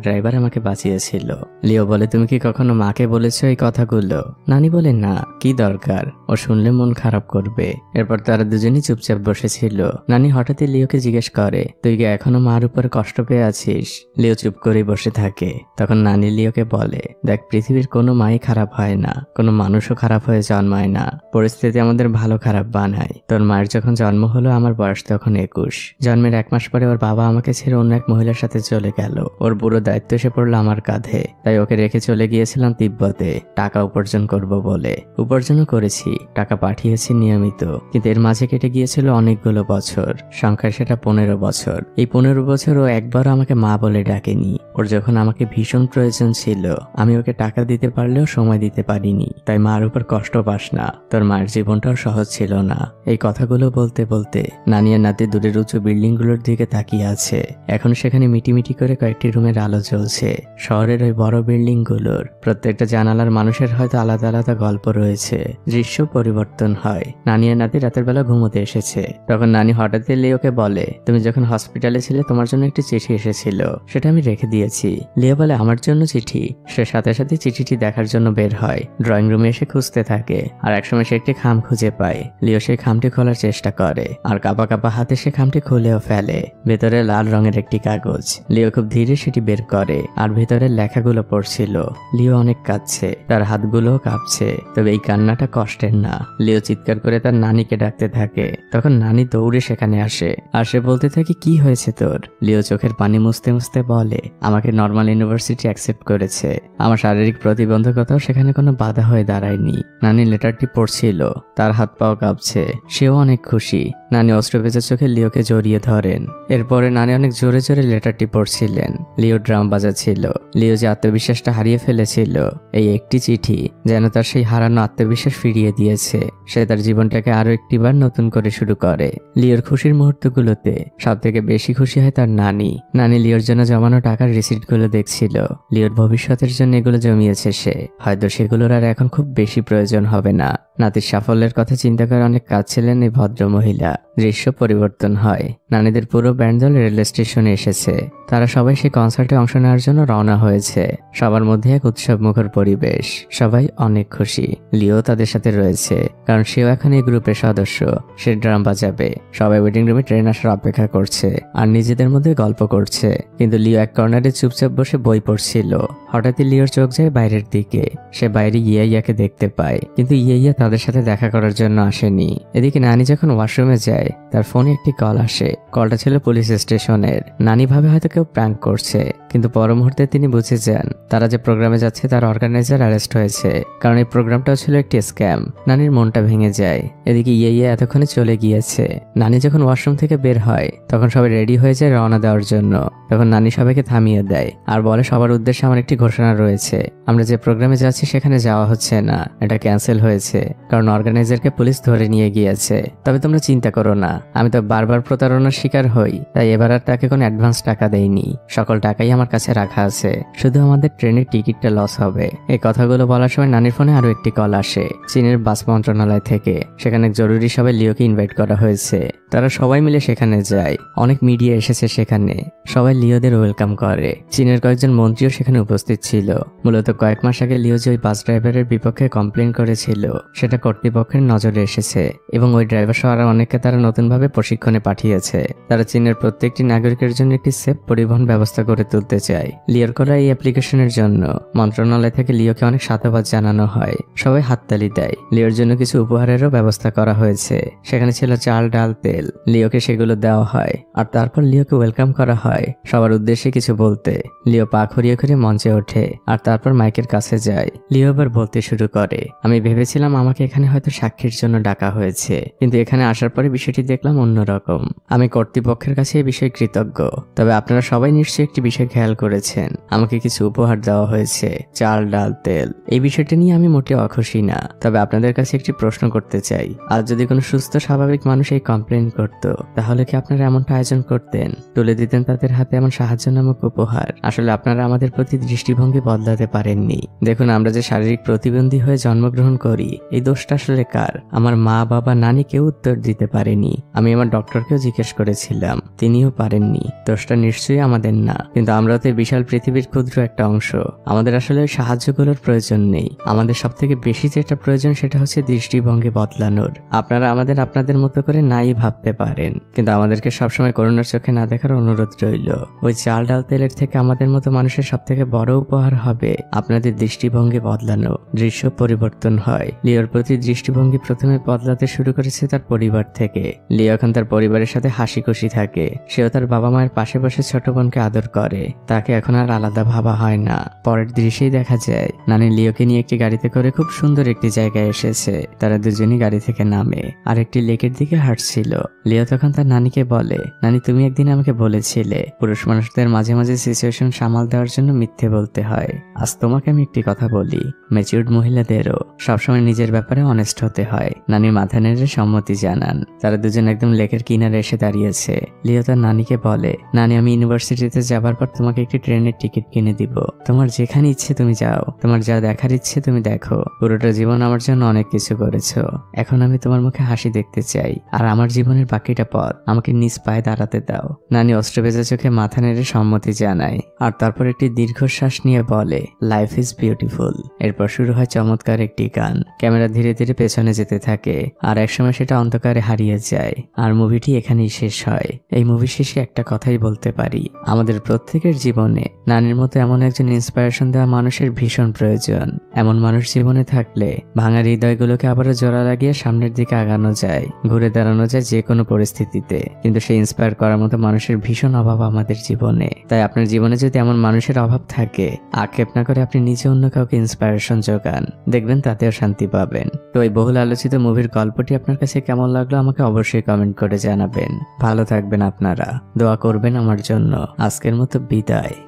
ড্রাইভার আমাকে বাঁচিয়েছিল। লিও বলে, তুমি কি কখনো মাকে বলেছো এই কথাগুলো? নানি বলে, না, কি দরকার, ও শুনলে মন খারাপ করবে। এরপর তারা দুজনই চুপচাপ বসেছিল। নানি হঠাৎই লিওকে জিজ্ঞেস করে, তুই কি এখনো মার উপর কষ্ট পেয়ে আছিস? লিও চুপ করে বসে থাকে। তখন নানি লিওকে বলে, দেখ পৃথিবীর কোনো মাই খারাপ হয় না, কোনো মানুষও খারাপ হয়ে জন্মায় না। পরিস্থিতি আমাদের ভালো খারাপ বানায়। তোর মায়ের যখন জন্ম হলো আমার বয়স তখন 21। জন্মের 1 মাস পরে ওর বাবা আমাকে ছেড়ে অন্য এক মহিলার সাথে চলে গেল। ওর পুরো দায়িত্ব এসে পড়লো আমার কাঁধে। তাই ওকে রেখে চলে গিয়েছিলাম তিব্বতে টাকা উপার্জন করব বলে। উপার্জনও করেছি, টাকা পাঠিয়েছি নিয়মিত, কিন্তু এর মাঝে কেটে গিয়েছিল অনেকগুলো বছর, সংখ্যায় সেটা 15 বছর। এই এই 15 বছর ও একবারও আমাকে মা বলে ডাকেনি। ওর যখন আমাকে ভীষণ প্রয়োজন ছিল আমি ওকে টাকা দিতে পারলেও সময় দিতে পারিনি। তাই মার উপর কষ্ট পাস না, তোর মায়ের জীবনটাও সহজ ছিল না। এই কথাগুলো বলতে বলতে নানি আর নাতি দূরের উঁচু বিল্ডিং গুলোর দিকে তাকিয়ে আছে। এখন সেখানে মিটিমিটি করে কয়েকটি রুমের আলো জ্বলছে। শহরের ওই বড় বিল্ডিং গুলোর প্রত্যেকটা জানালার মানুষের হয়তো আলাদা আলাদা গল্প রয়েছে। দৃশ্য পরিবর্তন হয়। নানি আর নাতি রাতের বেলা ঘুমোতে এসেছে। তখন নানি হঠাৎই লিওকে বলে, তুমি যখন হসপিটালে ছিলে তোমার জন্য একটি চিঠি এসেছিল, সেটা আমি রেখে দিয়েছি। লিও বলে, আমার জন্য চিঠি? সে সাথে সাথে চিঠিটি দেখার জন্য বের হয়। ড্রয়িং রুমে এসে খুঁজতে থাকে আর একসময় সে একটি খাম খুঁজে পায়। লিও সেই খামটি খোলার চেষ্টা করে আর কাঁপা কাঁপা হাতে সে খামটি খুলেও ফেলে। ভেতরে লাল রঙের একটি কাগজ। লিও খুব ধীরে সেটি বের করে আর ভেতরের লেখাগুলো পড়ছিল। লিও অনেক কাঁদছে, তার হাতগুলো কাঁপছে, তবে এই কান্নাটা কষ্টের না। লিও চিৎকার করে তার নানিকে ডাকতে থাকে। তখন নানি দৌড়ে সেখানে আসে আর সে বলতে থাকে, কি হয়েছে তোর? লিও চোখের পানি মুছতে মুছতে বলে, আমাকে নর্মাল ইউনিভার্সিটি অ্যাকসেপ্ট করেছে। আমার শারীরিক প্রতিবন্ধকতাও সেখানে কোনো বাধা হয়ে দাঁড়ায়নি। নানি লেটারটি পড়ছিল, তার হাত পাও কাঁপছে, সেও অনেক খুশি। নানি অস্ত্রোপচার চোখে লিওকে জড়িয়ে ধরেন। এরপরে নানি অনেক জোরে জোরে লেটারটি পড়ছিলেন। লিও ড্রাম বাজাচ্ছিল। লিও যে আত্মবিশ্বাসটা হারিয়ে ফেলেছিল, এই একটি চিঠি যেন তার সেই হারানো আত্মবিশ্বাস ফিরিয়ে দিয়েছে। সে তার জীবনটাকে আরো একটিবার নতুন করে শুরু করে। লিওর খুশির মুহূর্তগুলোতে সব থেকে বেশি খুশি হয় তার নানি। নানি লিওর জন্য জমানো টাকার রিসিপ্টগুলো দেখছিল। লিওর ভবিষ্যতের জন্য এগুলো জমিয়েছে সে। হয়তো সেগুলোর আর এখন খুব বেশি প্রয়োজন হবে না। নাতির সাফল্যের কথা চিন্তা করে অনেক কাঁদছিলেন এই ভদ্র মহিলা। দৃশ্য পরিবর্তন হয়। নানিদের পুরো ব্যান্ড দল রেল স্টেশনে এসেছে। তারা সবাই সেই কনসার্টে অংশ নেওয়ার জন্য রওনা হয়েছে। সবার মধ্যে এক উৎসব মুখর পরিবেশ। সবাই অনেক খুশি। লিও তাদের সাথে রয়েছে, কারণ সেও এখন এই গ্রুপের সদস্য। সে ড্রাম বাজাবে। সবাই ওয়েটিং রুমে ট্রেন আসার অপেক্ষা করছে আর নিজেদের মধ্যে গল্প করছে। কিন্তু লিও এক কর্নারে চুপচাপ বসে বই পড়ছিল। হঠাৎই লিওর চোখ যায় বাইরের দিকে। সে বাইরে ইয়াইয়াকে দেখতে পায়, কিন্তু ইয়াইয়া তাদের সাথে দেখা করার জন্য আসেনি। এদিকে নানি যখন ওয়াশরুমে যায়, তার ফোনে একটি কল আসে। কলটা ছিল পুলিশ স্টেশনের। নানি ভাবে হয়তো কেউ প্র্যাঙ্ক করছে, কিন্তু পর মুহূর্তে তিনি বুঝে যান তারা যে প্রোগ্রামে যাচ্ছে তার অর্গানাইজার অ্যারেস্ট হয়েছে, কারণ এই প্রোগ্রামটাও ছিল একটি স্ক্যাম। নানির মনটা ভেঙে যায়। এদিকে ইয়ে এতক্ষণে চলে গিয়েছে। নানি যখন ওয়াশরুম থেকে বের হয় তখন সবাই রেডি হয়ে যায় রওনা দেওয়ার জন্য। তখন নানি সবাইকে থামিয়ে দেয় আর বলে, সবার উদ্দেশ্যে আমার একটি ঘোষণা রয়েছে। আমরা যে প্রোগ্রামে যাচ্ছি সেখানে যাওয়া হচ্ছে না, এটা ক্যান্সেল হয়েছে, কারণ অর্গানাইজারকে পুলিশ ধরে নিয়ে গিয়েছে। তবে তোমরা চিন্তা করো না, আমি তো বারবার প্রতারণার শিকার হই, তাই এবার আর তাকে কোনো অ্যাডভান্স টাকা দেইনি। সকল টাকাই আমার কাছে রাখা আছে, শুধু আমাদের ট্রেনের টিকিটটা লস হবে। এই কথাগুলো বলার সময় নানির ফোনে আরো একটি কল আসে চীনের বাস মন্ত্রণালয় থেকে। সেখানে জরুরি সবাই লিওকে ইনভাইট করা হয়েছে। তারা সবাই মিলে সেখানে যায়। অনেক মিডিয়া এসেছে সেখানে। সবাই লিওদের ওয়েলকাম করে। চীনের কয়েকজন মন্ত্রীও সেখানে উপস্থিত ছিল। মূলত কয়েক মাস আগে লিও যে ওই বাস ড্রাইভারের বিপক্ষে কমপ্লেন করেছিল, সেটা কর্তৃপক্ষের নজরে এসেছে এবং ওই ড্রাইভার সহ আরো অনেককে তারা নতুনভাবে প্রশিক্ষণে পাঠিয়েছে। তারা চীনের প্রত্যেকটি নাগরিকের জন্য একটি সেফ পরিবহন ব্যবস্থা করে তুলতে চায়। লিওর করা এই অ্যাপ্লিকেশনের জন্য মন্ত্রণালয় থেকে লিওকে অনেক সাধুবাদ জানানো হয়। সবাই হাততালি দেয়। লিওর জন্য কিছু উপহারেরও ব্যবস্থা করা হয়েছে। সেখানে ছিল চাল, ডাল, তেল। লিওকে সেগুলো দেওয়া হয় আর তারপর লিওকে ওয়েলকাম করা হয় সবার উদ্দেশ্যে কিছু বলতে। লিও পা খড়িয়ে খড়িয়ে মঞ্চে ওঠে আর তারপর মাইকের কাছে যায়। লিও এবার বলতে শুরু করে, আমি ভেবেছিলাম আমাকে এখানে হয়তো সাক্ষীর জন্য ডাকা হয়েছে, কিন্তু এখানে আসার পরে বিষয়টি দেখলাম অন্যরকম। আমি কর্তৃপক্ষের কাছে এই বিষয়ে কৃতজ্ঞ। তবে আপনারা সবাই নিশ্চয়ই একটি বিষয় খেয়াল করেছেন, আমাকে কিছু উপহার দেওয়া হয়েছে, চাল, ডাল, তেল। এই বিষয়টা নিয়ে আমি মোটেও অখুশি না। তবে আপনাদের কাছে একটি প্রশ্ন করতে চাই, আজ যদি কোনো সুস্থ স্বাভাবিক মানুষ এই কমপ্লেন করত, তাহলে কি আপনারা এমনটা আয়োজন করতেন, তুলে দিতেন তাদের হাতে এমন সাহায্য নামক উপহার? আসলে আপনারা আমাদের প্রতি দৃষ্টিভঙ্গি বদলাতে পারেননি। দেখুন, আমরা যে শারীরিক প্রতিবন্ধী হয়ে জন্মগ্রহণ করি, এই দোষটা আসলে কার? আমার মা, বাবা, নানি কেউ উত্তর দিতে পারেনি। আমি আমার ডক্টরকেও জিজ্ঞেস করেছিলাম, তিনিও পারেননি। দোষটা নিশ্চয়ই আমাদের না, কিন্তু আমরা তো বিশাল পৃথিবীর ক্ষুদ্র একটা অংশ। আমাদের আসলে ওই সাহায্যগুলোর প্রয়োজন নেই। আমাদের সব থেকে বেশি যেটা প্রয়োজন সেটা হচ্ছে দৃষ্টিভঙ্গি বদলানোর। আপনারা আমাদের আপনাদের মতো করে নাই ভাবতে পারেন, কিন্তু আমাদেরকে সবসময় করুণার চোখে না দেখার অনুরোধ রইল। ওই চাল, ডাল, তেলের থেকে আমাদের মতো মানুষের সব থেকে বড় উপহার হবে আপনাদের দৃষ্টিভঙ্গি বদলানো। দৃশ্য পরিবর্তন হয়। লিওর প্রতি দৃষ্টিভঙ্গি প্রথমে বদলাতে শুরু করেছে তার পরিবার থেকে। লিও এখন তার পরিবারের সাথে হাসি খুশি থাকে। সেও তার বাবা মায়ের পাশে বসে ছোট বোনকে আদর করে। তাকে এখন আর আলাদা ভাবা হয় না। পরের দৃশ্যেই দেখা যায় নানি লিওকে নিয়ে একটি গাড়িতে করে খুব সুন্দর একটি জায়গায় এসেছে। তারা দুজনই গাড়ি থেকে নামে আর একটি লেকের দিকে হাঁটছিল। লিও তখন তার নানিকে বলে, নানি তুমি একদিন আমাকে বলেছিলে পুরুষ মানুষদের মাঝে মাঝে সিচুয়েশন সামাল দেওয়ার জন্য মিথ্যে বলতে হয়। আজ তোমাকে আমি একটি কথা বলি, ম্যাচিউরড মহিলাদেরও সবসময় নিজের ব্যাপারে অনেস্ট হতে হয়। নানির মাথা নেড়ে সম্মতি জানান। তারা দুজন একদম লেকের কিনারে এসে দাঁড়িয়েছে। লিও তার নানিকে বলে, নানি আমি ইউনিভার্সিটিতে যাবার পর তোমাকে একটি ট্রেনের টিকিট কিনে দিব। তোমার যেখানে ইচ্ছে তুমি যাও, তোমার যা দেখার ইচ্ছে তুমি দেখো। পুরোটা জীবন আমার জন্য অনেক কিছু করেছো। এখন আমি তোমার মুখে হাসি দেখতে চাই, আর আমার জীবনের বাকিটা পথ আমাকে নিজ পায়ে দাঁড়াতে দাও। নানি অস্ত্রবেজা চোখে মাথা নেড়ে সম্মতি জানায়, আর তারপর একটি দীর্ঘশ্বাস নিয়ে বলে, লাইফ ইজ বিউটিফুল। এরপর শুরু হয় চমৎকার একটি গান। ক্যামেরা ধীরে ধীরে পেছনে যেতে থাকে, আর একসময় সেটা অন্ধকারে হারিয়ে যায়। আর মুভিটি এখানেই শেষ হয়। এই মুভি শেষে একটা কথাই বলতে পারি, আমাদের প্রত্যেকের জীবনে নানির মতো এমন একজন ইন্সপিরেশন দেওয়া মানুষের ভীষণ প্রয়োজন। এমন মানুষ জীবনে থাকলে ভাঙা হৃদয়গুলোকে আবারও জোড়া লাগিয়ে সামনের দিকে আগানো যায়, ঘুরে দাঁড়ানো যায় যে কোনো পরিস্থিতিতে। কিন্তু সেই ইন্সপায়ার করার মতো মানুষের ভীষণ অভাব আমাদের জীবনে। তাই আপনার জীবনে যদি এমন মানুষের অভাব থাকে, আক্ষেপ না করে আপনি নিজে অন্য কাউকে ইন্সপিরেশন যোগান, দেখবেন তাতেও শান্তি পাবেন। তো এই বহুল আলোচিত মুভির গল্পটি আপনার কাছে কেমন লাগলো আমাকে অবশ্যই কমেন্ট করে জানাবেন। ভালো থাকবেন আপনারা, দোয়া করবেন আমার জন্য। আজকের মতো বিদায়।